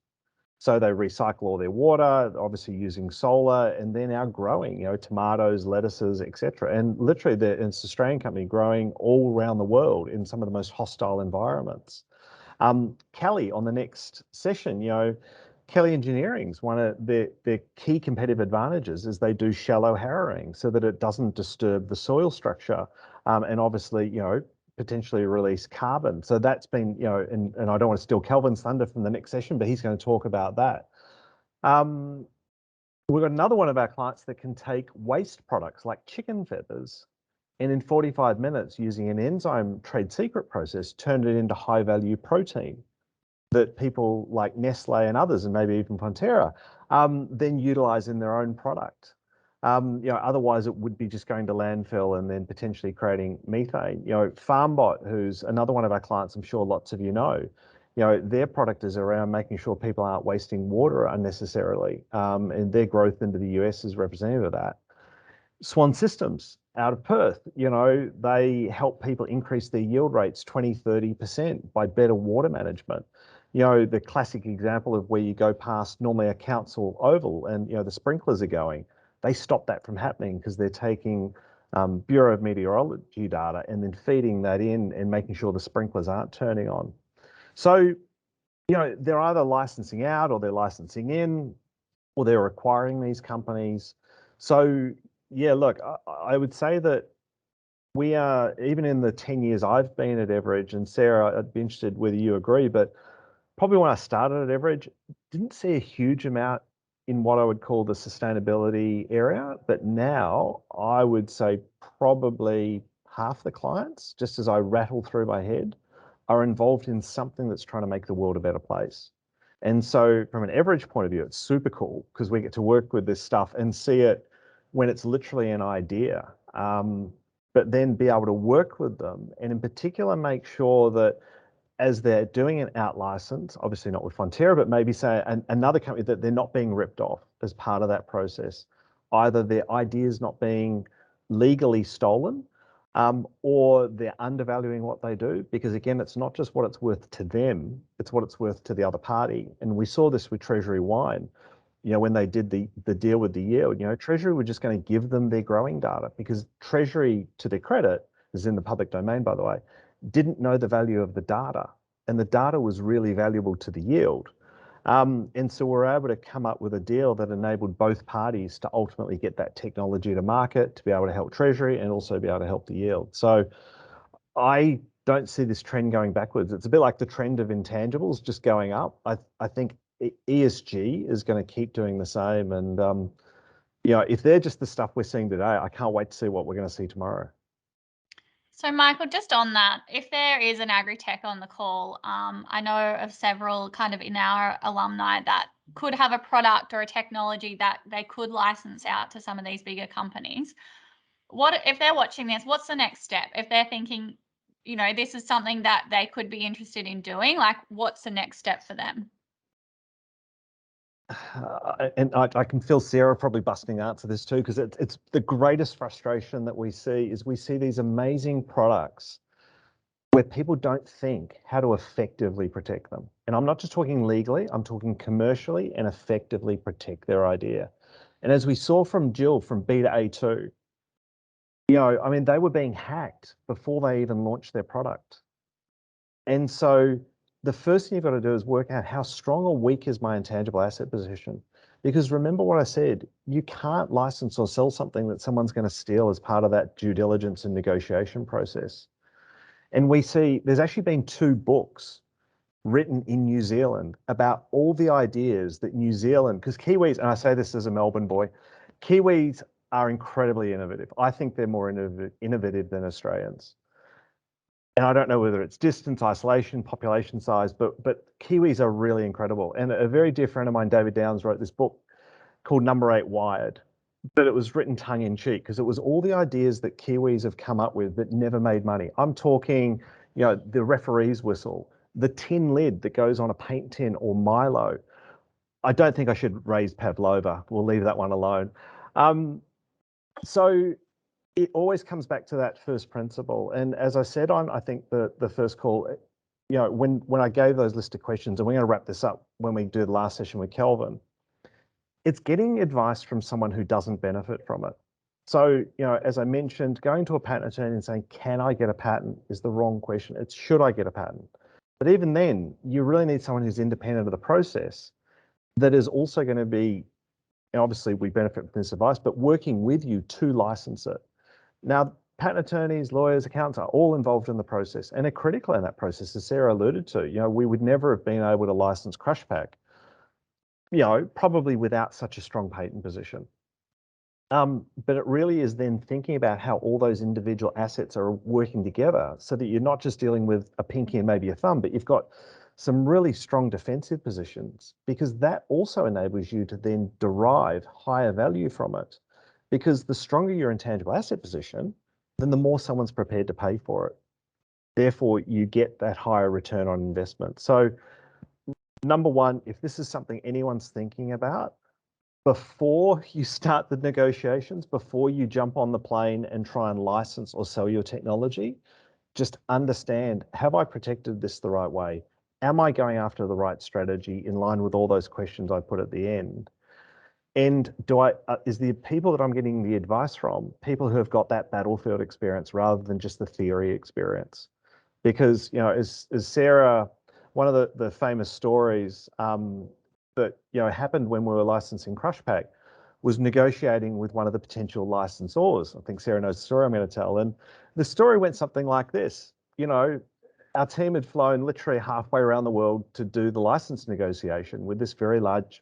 So they recycle all their water, obviously using solar, and they're now growing, tomatoes, lettuces, etc. And literally, it's an Australian company growing all around the world in some of the most hostile environments. Kelly, on the next session, Kelly Engineering's one of their key competitive advantages is they do shallow harrowing so that it doesn't disturb the soil structure, and obviously, potentially release carbon. So that's been, and I don't want to steal Kelvin's thunder from the next session, but he's going to talk about that. We've got another one of our clients that can take waste products like chicken feathers, and in 45 minutes, using an enzyme trade secret process, turn it into high value protein that people like Nestle and others, and maybe even Fonterra, then utilize in their own product. Otherwise it would be just going to landfill and then potentially creating methane. FarmBot, who's another one of our clients, I'm sure lots of their product is around making sure people aren't wasting water unnecessarily, and their growth into the US is representative of that. Swan Systems out of Perth, they help people increase their yield rates 20-30% by better water management. The classic example of where you go past normally a council oval and the sprinklers are going, they stop that from happening because they're taking Bureau of Meteorology data and then feeding that in and making sure the sprinklers aren't turning on. So, they're either licensing out or they're licensing in, or they're acquiring these companies. So, yeah, look, I would say that we are, even in the 10 years I've been at EverEdge, and Sarah, I'd be interested whether you agree, but probably when I started at EverEdge, didn't see a huge amount in what I would call the sustainability area, but now I would say probably half the clients, just as I rattle through my head, are involved in something that's trying to make the world a better place. And so from an EverEdge point of view, it's super cool because we get to work with this stuff and see it when it's literally an idea, but then be able to work with them and in particular make sure that as they're doing an out license, obviously not with Fonterra, but maybe say another company, that they're not being ripped off as part of that process. Either their ideas not being legally stolen, or they're undervaluing what they do, because again, it's not just what it's worth to them, it's what it's worth to the other party. And we saw this with Treasury Wine, when they did the deal with the yield, Treasury were just going to give them their growing data, because Treasury, to their credit, is in the public domain, by the way, didn't know the value of the data, and the data was really valuable to the yield. And so we're able to come up with a deal that enabled both parties to ultimately get that technology to market, to be able to help Treasury and also be able to help the yield. So I don't see this trend going backwards. It's a bit like the trend of intangibles just going up. I think ESG is going to keep doing the same. And, if they're just the stuff we're seeing today, I can't wait to see what we're going to see tomorrow. So, Michael, just on that, if there is an agritech on the call, I know of several kind of in our alumni that could have a product or a technology that they could license out to some of these bigger companies. What if they're watching this? What's the next step? If they're thinking, you know, this is something that they could be interested in doing, like, what's the next step for them? And I can feel Sarah probably busting out to this too, because it's the greatest frustration that we see is we see these amazing products where people don't think how to effectively protect them. And I'm not just talking legally, I'm talking commercially and effectively protect their idea. And as we saw from Jill from B to A2, you know, I mean, they were being hacked before they even launched their product. And so the first thing you've got to do is work out how strong or weak is my intangible asset position. Because remember what I said, you can't license or sell something that someone's going to steal as part of that due diligence and negotiation process. And we see there's actually been 2 books written in New Zealand about all the ideas that New Zealand, because Kiwis, and I say this as a Melbourne boy, Kiwis are incredibly innovative. I think they're more innovative than Australians. And I don't know whether it's distance, isolation, population size, but Kiwis are really incredible. And a very dear friend of mine, David Downs, wrote this book called Number 8 Wired, but it was written tongue in cheek because it was all the ideas that Kiwis have come up with that never made money. I'm talking, you know, the referee's whistle, the tin lid that goes on a paint tin or Milo. I don't think I should raise Pavlova. We'll leave that one alone. So it always comes back to that first principle. And as I said on, I think the first call, you know, when I gave those list of questions, and we're going to wrap this up when we do the last session with Kelvin, it's getting advice from someone who doesn't benefit from it. So, you know, as I mentioned, going to a patent attorney and saying, can I get a patent is the wrong question. It's should I get a patent? But even then, you really need someone who's independent of the process that is also going to be, and obviously we benefit from this advice, but working with you to license it. Now, patent attorneys, lawyers, accountants are all involved in the process and are critical in that process, as Sarah alluded to. You know, we would never have been able to license Crushpack, you know, probably without such a strong patent position. But it really is then thinking about how all those individual assets are working together so that you're not just dealing with a pinky and maybe a thumb, but you've got some really strong defensive positions, because that also enables you to then derive higher value from it. Because the stronger your intangible asset position, then the more someone's prepared to pay for it. Therefore, you get that higher return on investment. So number one, if this is something anyone's thinking about, before you start the negotiations, before you jump on the plane and try and license or sell your technology, just understand, have I protected this the right way? Am I going after the right strategy in line with all those questions I put at the end? And is the people that I'm getting the advice from people who have got that battlefield experience rather than just the theory experience? Because, you know, as Sarah, one of the famous stories that, you know, happened when we were licensing Crushpack was negotiating with one of the potential licensors. I think Sarah knows the story I'm going to tell. And the story went something like this. You know, our team had flown literally halfway around the world to do the license negotiation with this very large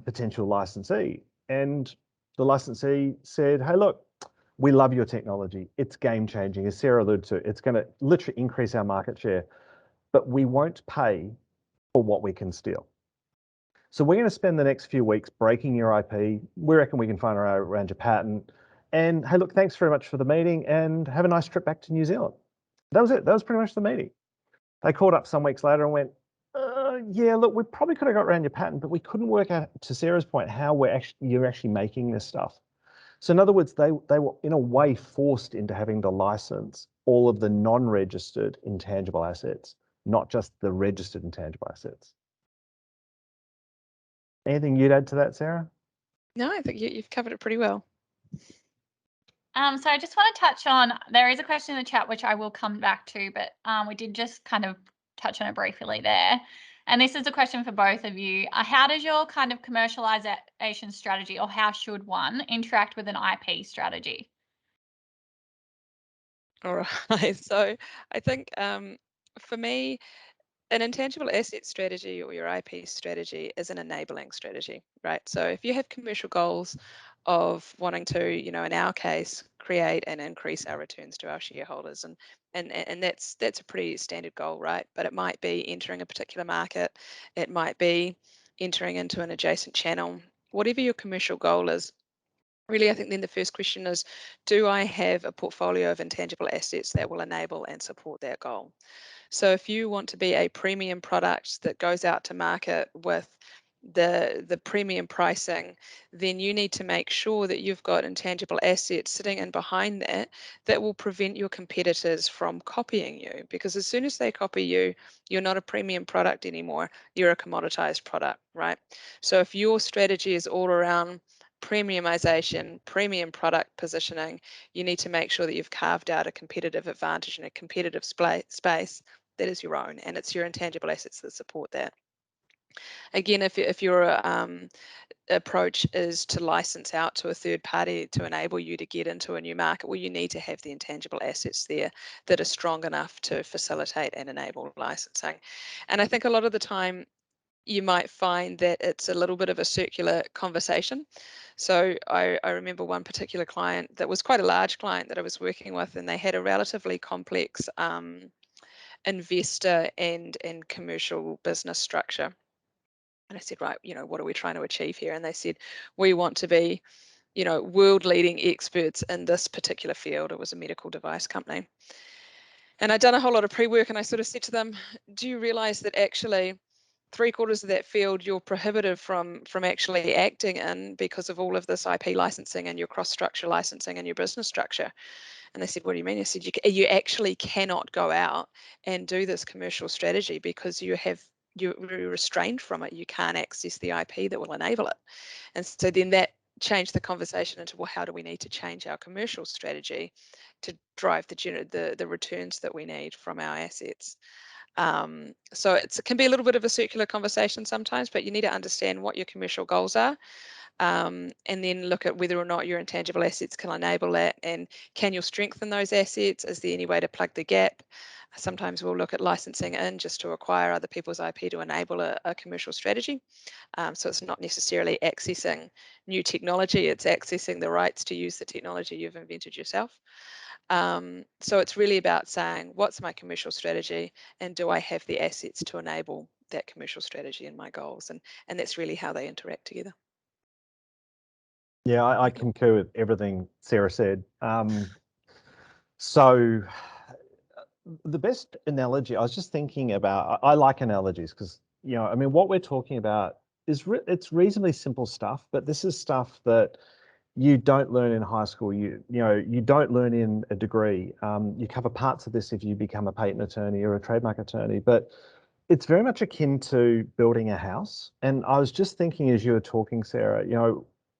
potential licensee. And the licensee said, hey, look, we love your technology. It's game changing. As Sarah alluded to, it's going to literally increase our market share, but we won't pay for what we can steal. So we're going to spend the next few weeks breaking your IP. We reckon we can find our around your patent. And hey, look, thanks very much for the meeting and have a nice trip back to New Zealand. That was it. That was pretty much the meeting. They called up some weeks later and went, yeah, look, we probably could have got around your patent, but we couldn't work out, to Sarah's point, how you're actually making this stuff. So in other words, they were in a way forced into having to license all of the non-registered intangible assets, not just the registered intangible assets. Anything you'd add to that, Sarah? No, I think you've covered it pretty well. So I just want to touch on, there is a question in the chat, which I will come back to, but we did just kind of touch on it briefly there. And this is a question for both of you. How does your kind of commercialization strategy, or how should one interact with an IP strategy? All right. So I think for me, an intangible asset strategy or your IP strategy is an enabling strategy, right? So if you have commercial goals of wanting to, you know, in our case, create and increase our returns to our shareholders. And that's a pretty standard goal, right? But it might be entering a particular market, it might be entering into an adjacent channel, whatever your commercial goal is. Really, I think then the first question is, do I have a portfolio of intangible assets that will enable and support that goal? So if you want to be a premium product that goes out to market with the premium pricing, then you need to make sure that you've got intangible assets sitting in behind that that will prevent your competitors from copying you. Because as soon as they copy you, you're not a premium product anymore, you're a commoditized product, right? So if your strategy is all around premiumization, premium product positioning, you need to make sure that you've carved out a competitive advantage and a competitive space that is your own, and it's your intangible assets that support that. Again, if your approach is to license out to a third party to enable you to get into a new market, well, you need to have the intangible assets there that are strong enough to facilitate and enable licensing. And I think a lot of the time you might find that it's a little bit of a circular conversation. So I remember one particular client that was quite a large client that I was working with, and they had a relatively complex investor and commercial business structure. And I said, right, what are we trying to achieve here? And they said, we want to be, world leading experts in this particular field. It was a medical device company. And I'd done a whole lot of pre-work, and I sort of said to them, do you realize that actually 3/4 of that field you're prohibited from actually acting in because of all of this IP licensing and your cross-structure licensing and your business structure? And they said, what do you mean? I said, you actually cannot go out and do this commercial strategy because you're restrained from it. You can't access the IP that will enable it. And so then that changed the conversation into, well, how do we need to change our commercial strategy to drive the returns that we need from our assets? So it can be a little bit of a circular conversation sometimes, but you need to understand what your commercial goals are. And then look at whether or not your intangible assets can enable that, and can you strengthen those assets? Is there any way to plug the gap? Sometimes we'll look at licensing in just to acquire other people's IP to enable a commercial strategy. So it's not necessarily accessing new technology, it's accessing the rights to use the technology you've invented yourself. So it's really about saying, what's my commercial strategy, and do I have the assets to enable that commercial strategy and my goals? And that's really how they interact together. Yeah, I concur with everything Sarah said. So the best analogy, I was just thinking about, I like analogies because, I mean, what we're talking about is it's reasonably simple stuff, but this is stuff that you don't learn in high school. You don't learn in a degree. You cover parts of this if you become a patent attorney or a trademark attorney, but it's very much akin to building a house. And I was just thinking as you were talking, Sarah,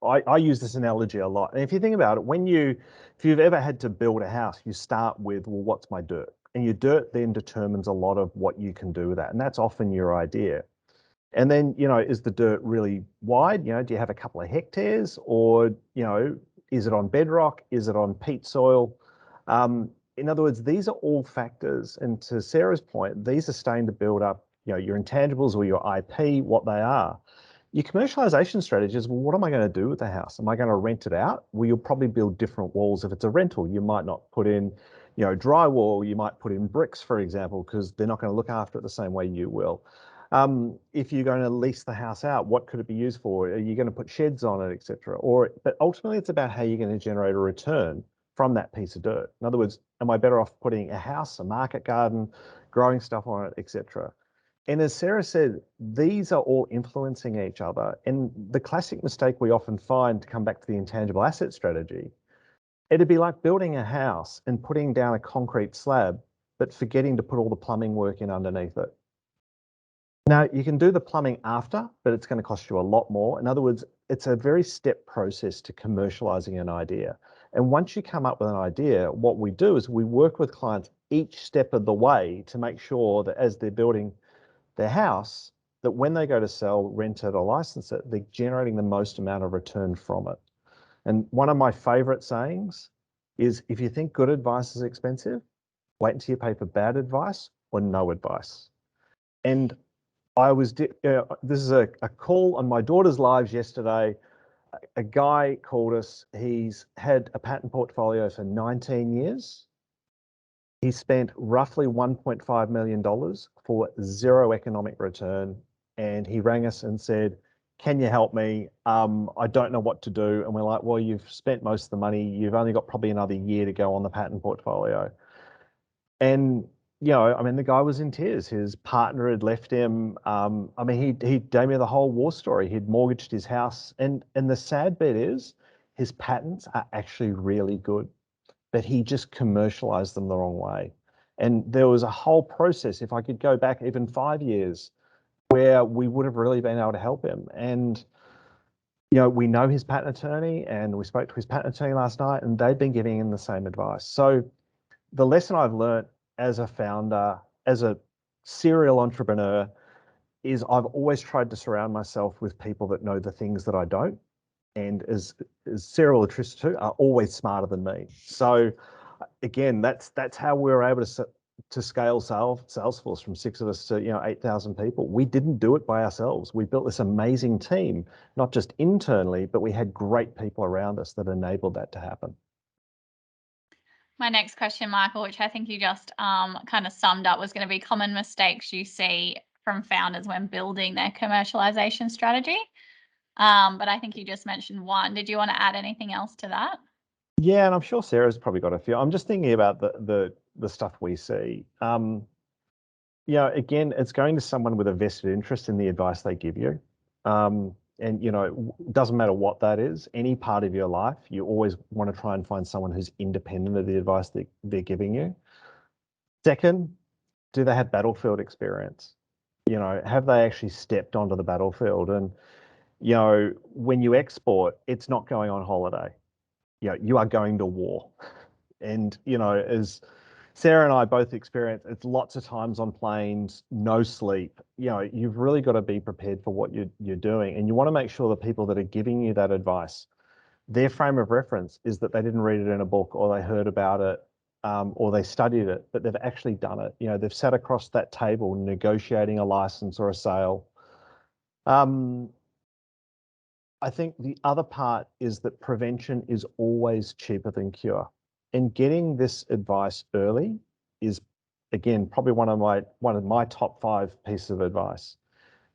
I use this analogy a lot. And if you think about it, if you've ever had to build a house, you start with, well, what's my dirt? And your dirt then determines a lot of what you can do with that. And that's often your idea. And then, is the dirt really wide? Do you have a couple of hectares, or, is it on bedrock? Is it on peat soil? In other words, these are all factors. And to Sarah's point, these are starting to build up, your intangibles or your IP, what they are. Your commercialization strategy is, well, what am I going to do with the house? Am I going to rent it out? Well, you'll probably build different walls. If it's a rental, you might not put in, drywall. You might put in bricks, for example, because they're not going to look after it the same way you will. If you're going to lease the house out, what could it be used for? Are you going to put sheds on it, etc.? But ultimately, it's about how you're going to generate a return from that piece of dirt. In other words, am I better off putting a house, a market garden, growing stuff on it, etc.? And as Sarah said, these are all influencing each other. And the classic mistake we often find, to come back to the intangible asset strategy, it'd be like building a house and putting down a concrete slab, but forgetting to put all the plumbing work in underneath it. Now, you can do the plumbing after, but it's going to cost you a lot more. In other words, it's a very step process to commercializing an idea. And once you come up with an idea, what we do is we work with clients each step of the way to make sure that as they're building their house, that when they go to sell, rent it, or license it, they're generating the most amount of return from it. And one of my favorite sayings is, if you think good advice is expensive, wait until you pay for bad advice or no advice. And this is a call on my daughter's lives yesterday. a guy called us. He's had a patent portfolio for 19 years. He spent roughly $1.5 million for zero economic return. And he rang us and said, can you help me? I don't know what to do. And we're like, well, you've spent most of the money. You've only got probably another year to go on the patent portfolio. And, you know, I mean, the guy was in tears. His partner had left him. I mean, he gave me the whole war story. He'd mortgaged his house. And the sad bit is his patents are actually really good, but he just commercialized them the wrong way. And there was a whole process, if I could go back even 5 years, where we would have really been able to help him. And, you know, we know his patent attorney, and we spoke to his patent attorney last night, and they've been giving him the same advice. So the lesson I've learned as a founder, as a serial entrepreneur, is I've always tried to surround myself with people that know the things that I don't. And as serial electricians too, are always smarter than me. So again, that's how we were able to scale Salesforce from 6 of us to 8,000 people. We didn't do it by ourselves. We built this amazing team, not just internally, but we had great people around us that enabled that to happen. My next question, Michael, which I think you just kind of summed up, was going to be common mistakes you see from founders when building their commercialization strategy. But I think you just mentioned one. Did you want to add anything else to that? Yeah, and I'm sure Sarah's probably got a few. I'm just thinking about the stuff we see. Again, it's going to someone with a vested interest in the advice they give you. And, it doesn't matter what that is, any part of your life, you always want to try and find someone who's independent of the advice that they're giving you. Second, do they have battlefield experience? Have they actually stepped onto the battlefield? And, when you export, it's not going on holiday. You are going to war. And, as Sarah and I both experienced, it's lots of times on planes, no sleep. You've really got to be prepared for what you're doing. And you want to make sure the people that are giving you that advice, their frame of reference is that they didn't read it in a book, or they heard about it, or they studied it, but they've actually done it. They've sat across that table negotiating a license or a sale. I think the other part is that prevention is always cheaper than cure. And getting this advice early is, again, probably one of my top 5 pieces of advice.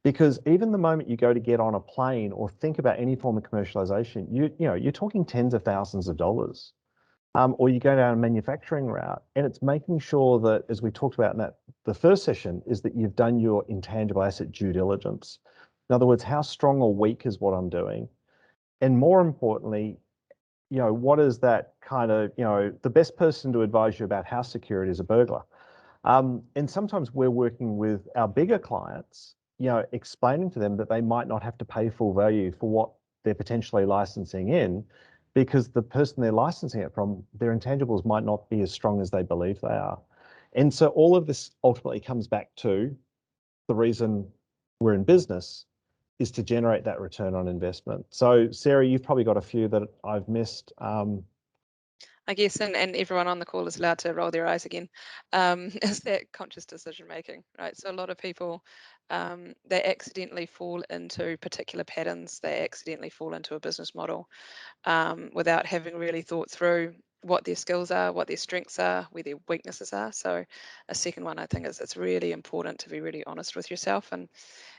Because even the moment you go to get on a plane or think about any form of commercialization, you're talking tens of thousands of dollars. Or you go down a manufacturing route, and it's making sure that, as we talked about in the first session, is that you've done your intangible asset due diligence. In other words, how strong or weak is what I'm doing? And more importantly, what is that kind of, the best person to advise you about how secure it is a burglar. And sometimes we're working with our bigger clients, explaining to them that they might not have to pay full value for what they're potentially licensing in, because the person they're licensing it from, their intangibles might not be as strong as they believe they are. And so all of this ultimately comes back to the reason we're in business, is to generate that return on investment. So Sarah, you've probably got a few that I've missed. I guess, and everyone on the call is allowed to roll their eyes again, is that conscious decision making, right? So a lot of people, they accidentally fall into particular patterns, they accidentally fall into a business model without having really thought through what their skills are, what their strengths are, where their weaknesses are. So a second one, I think, is it's really important to be really honest with yourself. And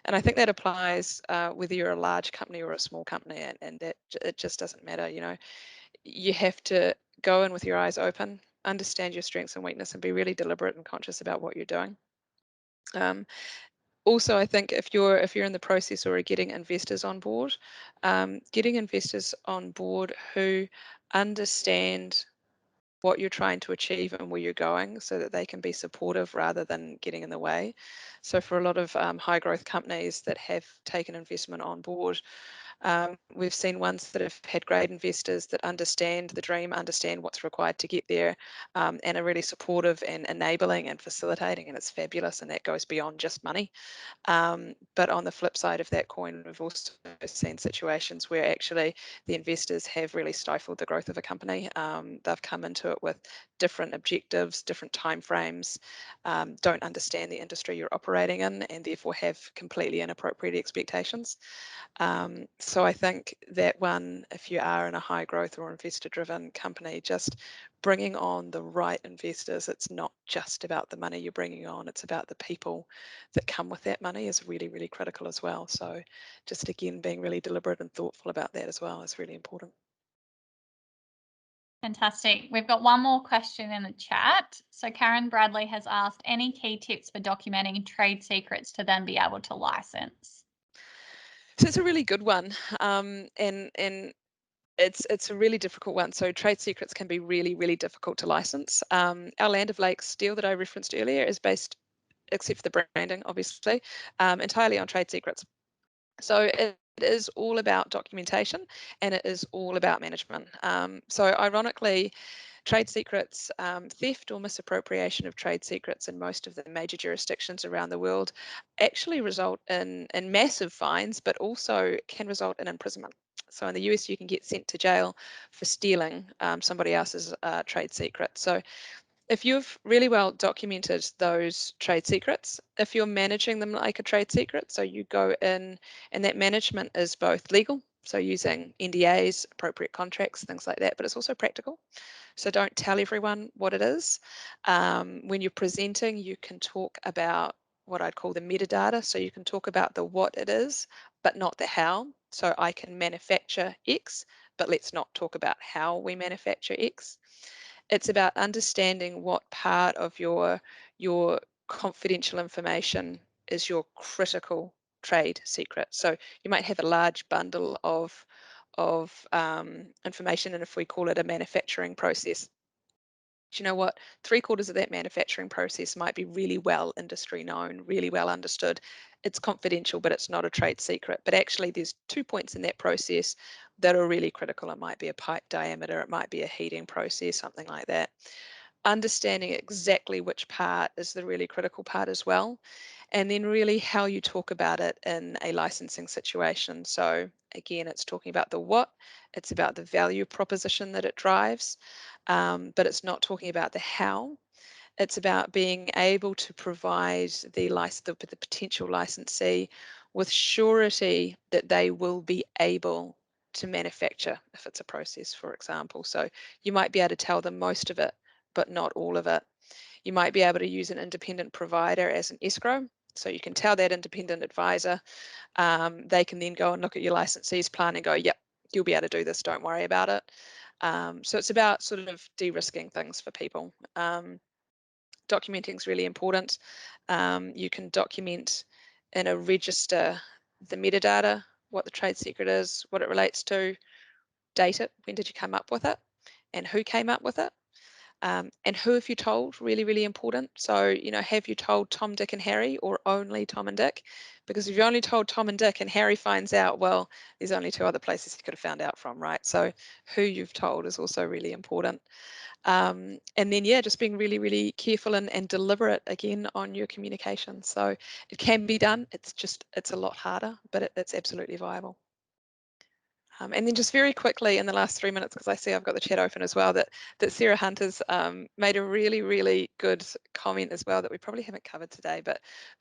I think that applies whether you're a large company or a small company, and that it just doesn't matter. You have to go in with your eyes open, understand your strengths and weakness, and be really deliberate and conscious about what you're doing. Also, I think if you're in the process or are getting investors on board, getting investors on board who understand what you're trying to achieve and where you're going, so that they can be supportive rather than getting in the way. So for a lot of high growth companies that have taken investment on board, we've seen ones that have had great investors that understand the dream, understand what's required to get there, and are really supportive and enabling and facilitating, and it's fabulous, and that goes beyond just money. But on the flip side of that coin, we've also seen situations where actually the investors have really stifled the growth of a company. They've come into it with different objectives, different timeframes, don't understand the industry you're operating in, and therefore have completely inappropriate expectations. So So I think that one, if you are in a high growth or investor driven company, just bringing on the right investors, it's not just about the money you're bringing on, it's about the people that come with that money is really, really critical as well. So just again, being really deliberate and thoughtful about that as well is really important. Fantastic. We've got one more question in the chat. So Karen Bradley has asked, any key tips for documenting trade secrets to then be able to license? So it's a really good one, and it's a really difficult one. So trade secrets can be really, really difficult to license. Our Land of Lakes deal that I referenced earlier is based, except for the branding, obviously, entirely on trade secrets. So it is all about documentation and it is all about management. So ironically, trade secrets, theft or misappropriation of trade secrets in most of the major jurisdictions around the world actually result in massive fines, but also can result in imprisonment. So in the US, you can get sent to jail for stealing somebody else's trade secret. So if you've really well documented those trade secrets, if you're managing them like a trade secret, so you go in and that management is both legal, so using NDAs, appropriate contracts, things like that, but it's also practical. So don't tell everyone what it is. When you're presenting, you can talk about what I'd call the metadata. So you can talk about the what it is, but not the how. So I can manufacture X, but let's not talk about how we manufacture X. It's about understanding what part of your confidential information is your critical trade secret. So you might have a large bundle of information, and if we call it a manufacturing process, do you know what? 3/4 of that manufacturing process might be really well industry known, really well understood. It's confidential, but it's not a trade secret. But actually, there's 2 points in that process that are really critical. It might be a pipe diameter, it might be a heating process, something like that. Understanding exactly which part is the really critical part as well. And then really how you talk about it in a licensing situation. So again, it's talking about the what, it's about the value proposition that it drives, but it's not talking about the how. It's about being able to provide the potential licensee with surety that they will be able to manufacture if it's a process, for example. So you might be able to tell them most of it, but not all of it. You might be able to use an independent provider as an escrow. So you can tell that independent advisor, they can then go and look at your licensee's plan and go, yep, you'll be able to do this, don't worry about it. So it's about sort of de-risking things for people. Documenting is really important. You can document in a register the metadata, what the trade secret is, what it relates to, date it, when did you come up with it, and who came up with it. And who have you told? Really, really important. So, you know, have you told Tom, Dick, and Harry, or only Tom and Dick? Because if you only told Tom and Dick and Harry finds out, well, there's only 2 other places he could have found out from, right? So who you've told is also really important. And then, yeah, just being really, really careful and deliberate again on your communication. So it can be done. It's a lot harder, but it's absolutely viable. And then just very quickly in the last 3 minutes, because I see I've got the chat open as well, that Sarah Hunter's made a really, really good comment as well that we probably haven't covered today, but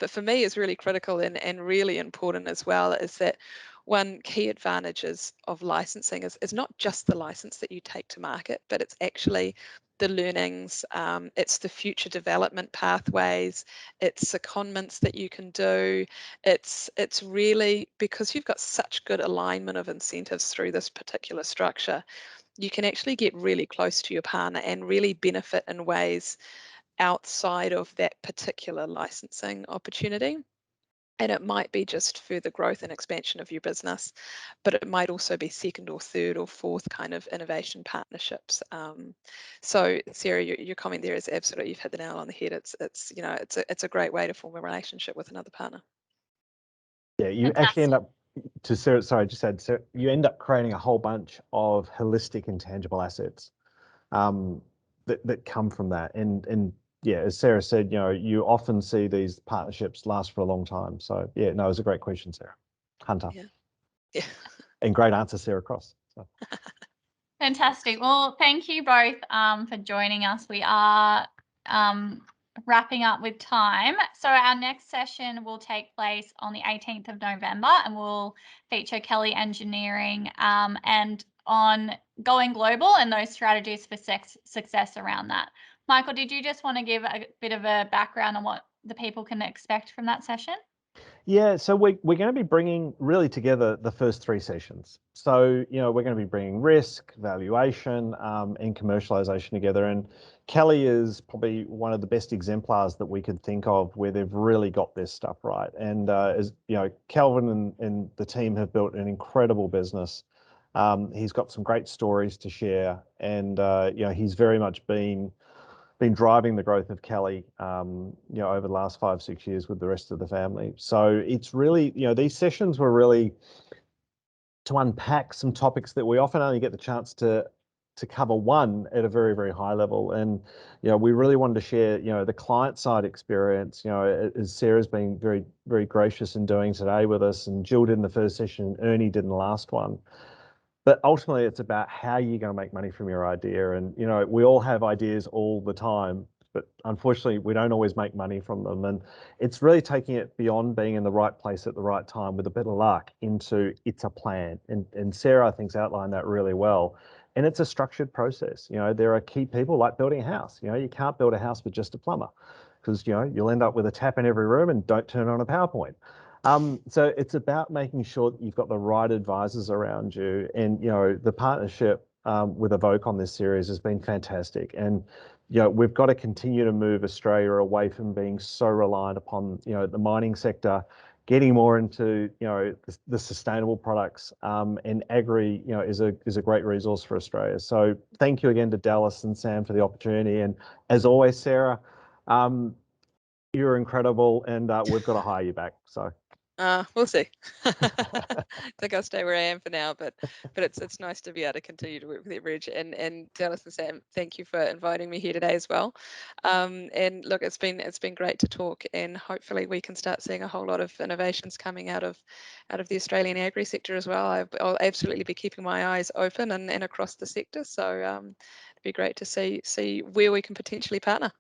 for me is really critical and really important as well, is that one key advantages of licensing is not just the license that you take to market, but it's actually the learnings, it's the future development pathways, it's secondments that you can do. It's really, because you've got such good alignment of incentives through this particular structure, you can actually get really close to your partner and really benefit in ways outside of that particular licensing opportunity. And it might be just further growth and expansion of your business, but it might also be second or third or fourth kind of innovation partnerships. So Sarah, your comment there is absolutely, you've hit the nail on the head. It's you know, it's a great way to form a relationship with another partner. Yeah, you actually end up, to Sarah, sorry, I just said, Sarah, you end up creating a whole bunch of holistic intangible assets that come from that. And yeah, as Sarah said, you know, you often see these partnerships last for a long time. So yeah, no, it was a great question, Sarah Hunter. Yeah. And great answer, Sarah Cross. So. Fantastic. Well, thank you both for joining us. We are wrapping up with time. So our next session will take place on the 18th of November and will feature Kelly Engineering and on going global and those strategies for success around that. Michael, did you just want to give a bit of a background on what the people can expect from that session? Yeah, so we're going to be bringing really together the first 3 sessions. So, we're going to be bringing risk, valuation, and commercialisation together. And Kelly is probably one of the best exemplars that we could think of where they've really got this stuff right. And as Calvin and the team have built an incredible business. He's got some great stories to share, and he's very much been driving the growth of Kelly, over the last 5-6 years with the rest of the family. So it's really, these sessions were really to unpack some topics that we often only get the chance to cover one at a very, very high level. And, we really wanted to share, the client side experience, as Sarah's been very, very gracious in doing today with us, and Jill did in the first session, Ernie did in the last one. But ultimately, it's about how you're going to make money from your idea. And, we all have ideas all the time, but unfortunately, we don't always make money from them. And it's really taking it beyond being in the right place at the right time with a bit of luck into it's a plan. And Sarah, I think, has outlined that really well. And it's a structured process. There are key people like building a house. You can't build a house with just a plumber because, you'll end up with a tap in every room and don't turn on a PowerPoint. So it's about making sure that you've got the right advisors around you, and the partnership with Evoke on this series has been fantastic. And we've got to continue to move Australia away from being so reliant upon the mining sector, getting more into the sustainable products. And agri is a great resource for Australia. So thank you again to Dallas and Sam for the opportunity, and as always, Sarah, you're incredible, and we've got to hire you back. So. We'll see. I think I'll stay where I am for now, but it's nice to be able to continue to work with EverEdge, and Dallas and Sam, thank you for inviting me here today as well. And look, it's been great to talk, and hopefully we can start seeing a whole lot of innovations coming out of the Australian agri sector as well. I'll absolutely be keeping my eyes open and across the sector. So it'd be great to see where we can potentially partner.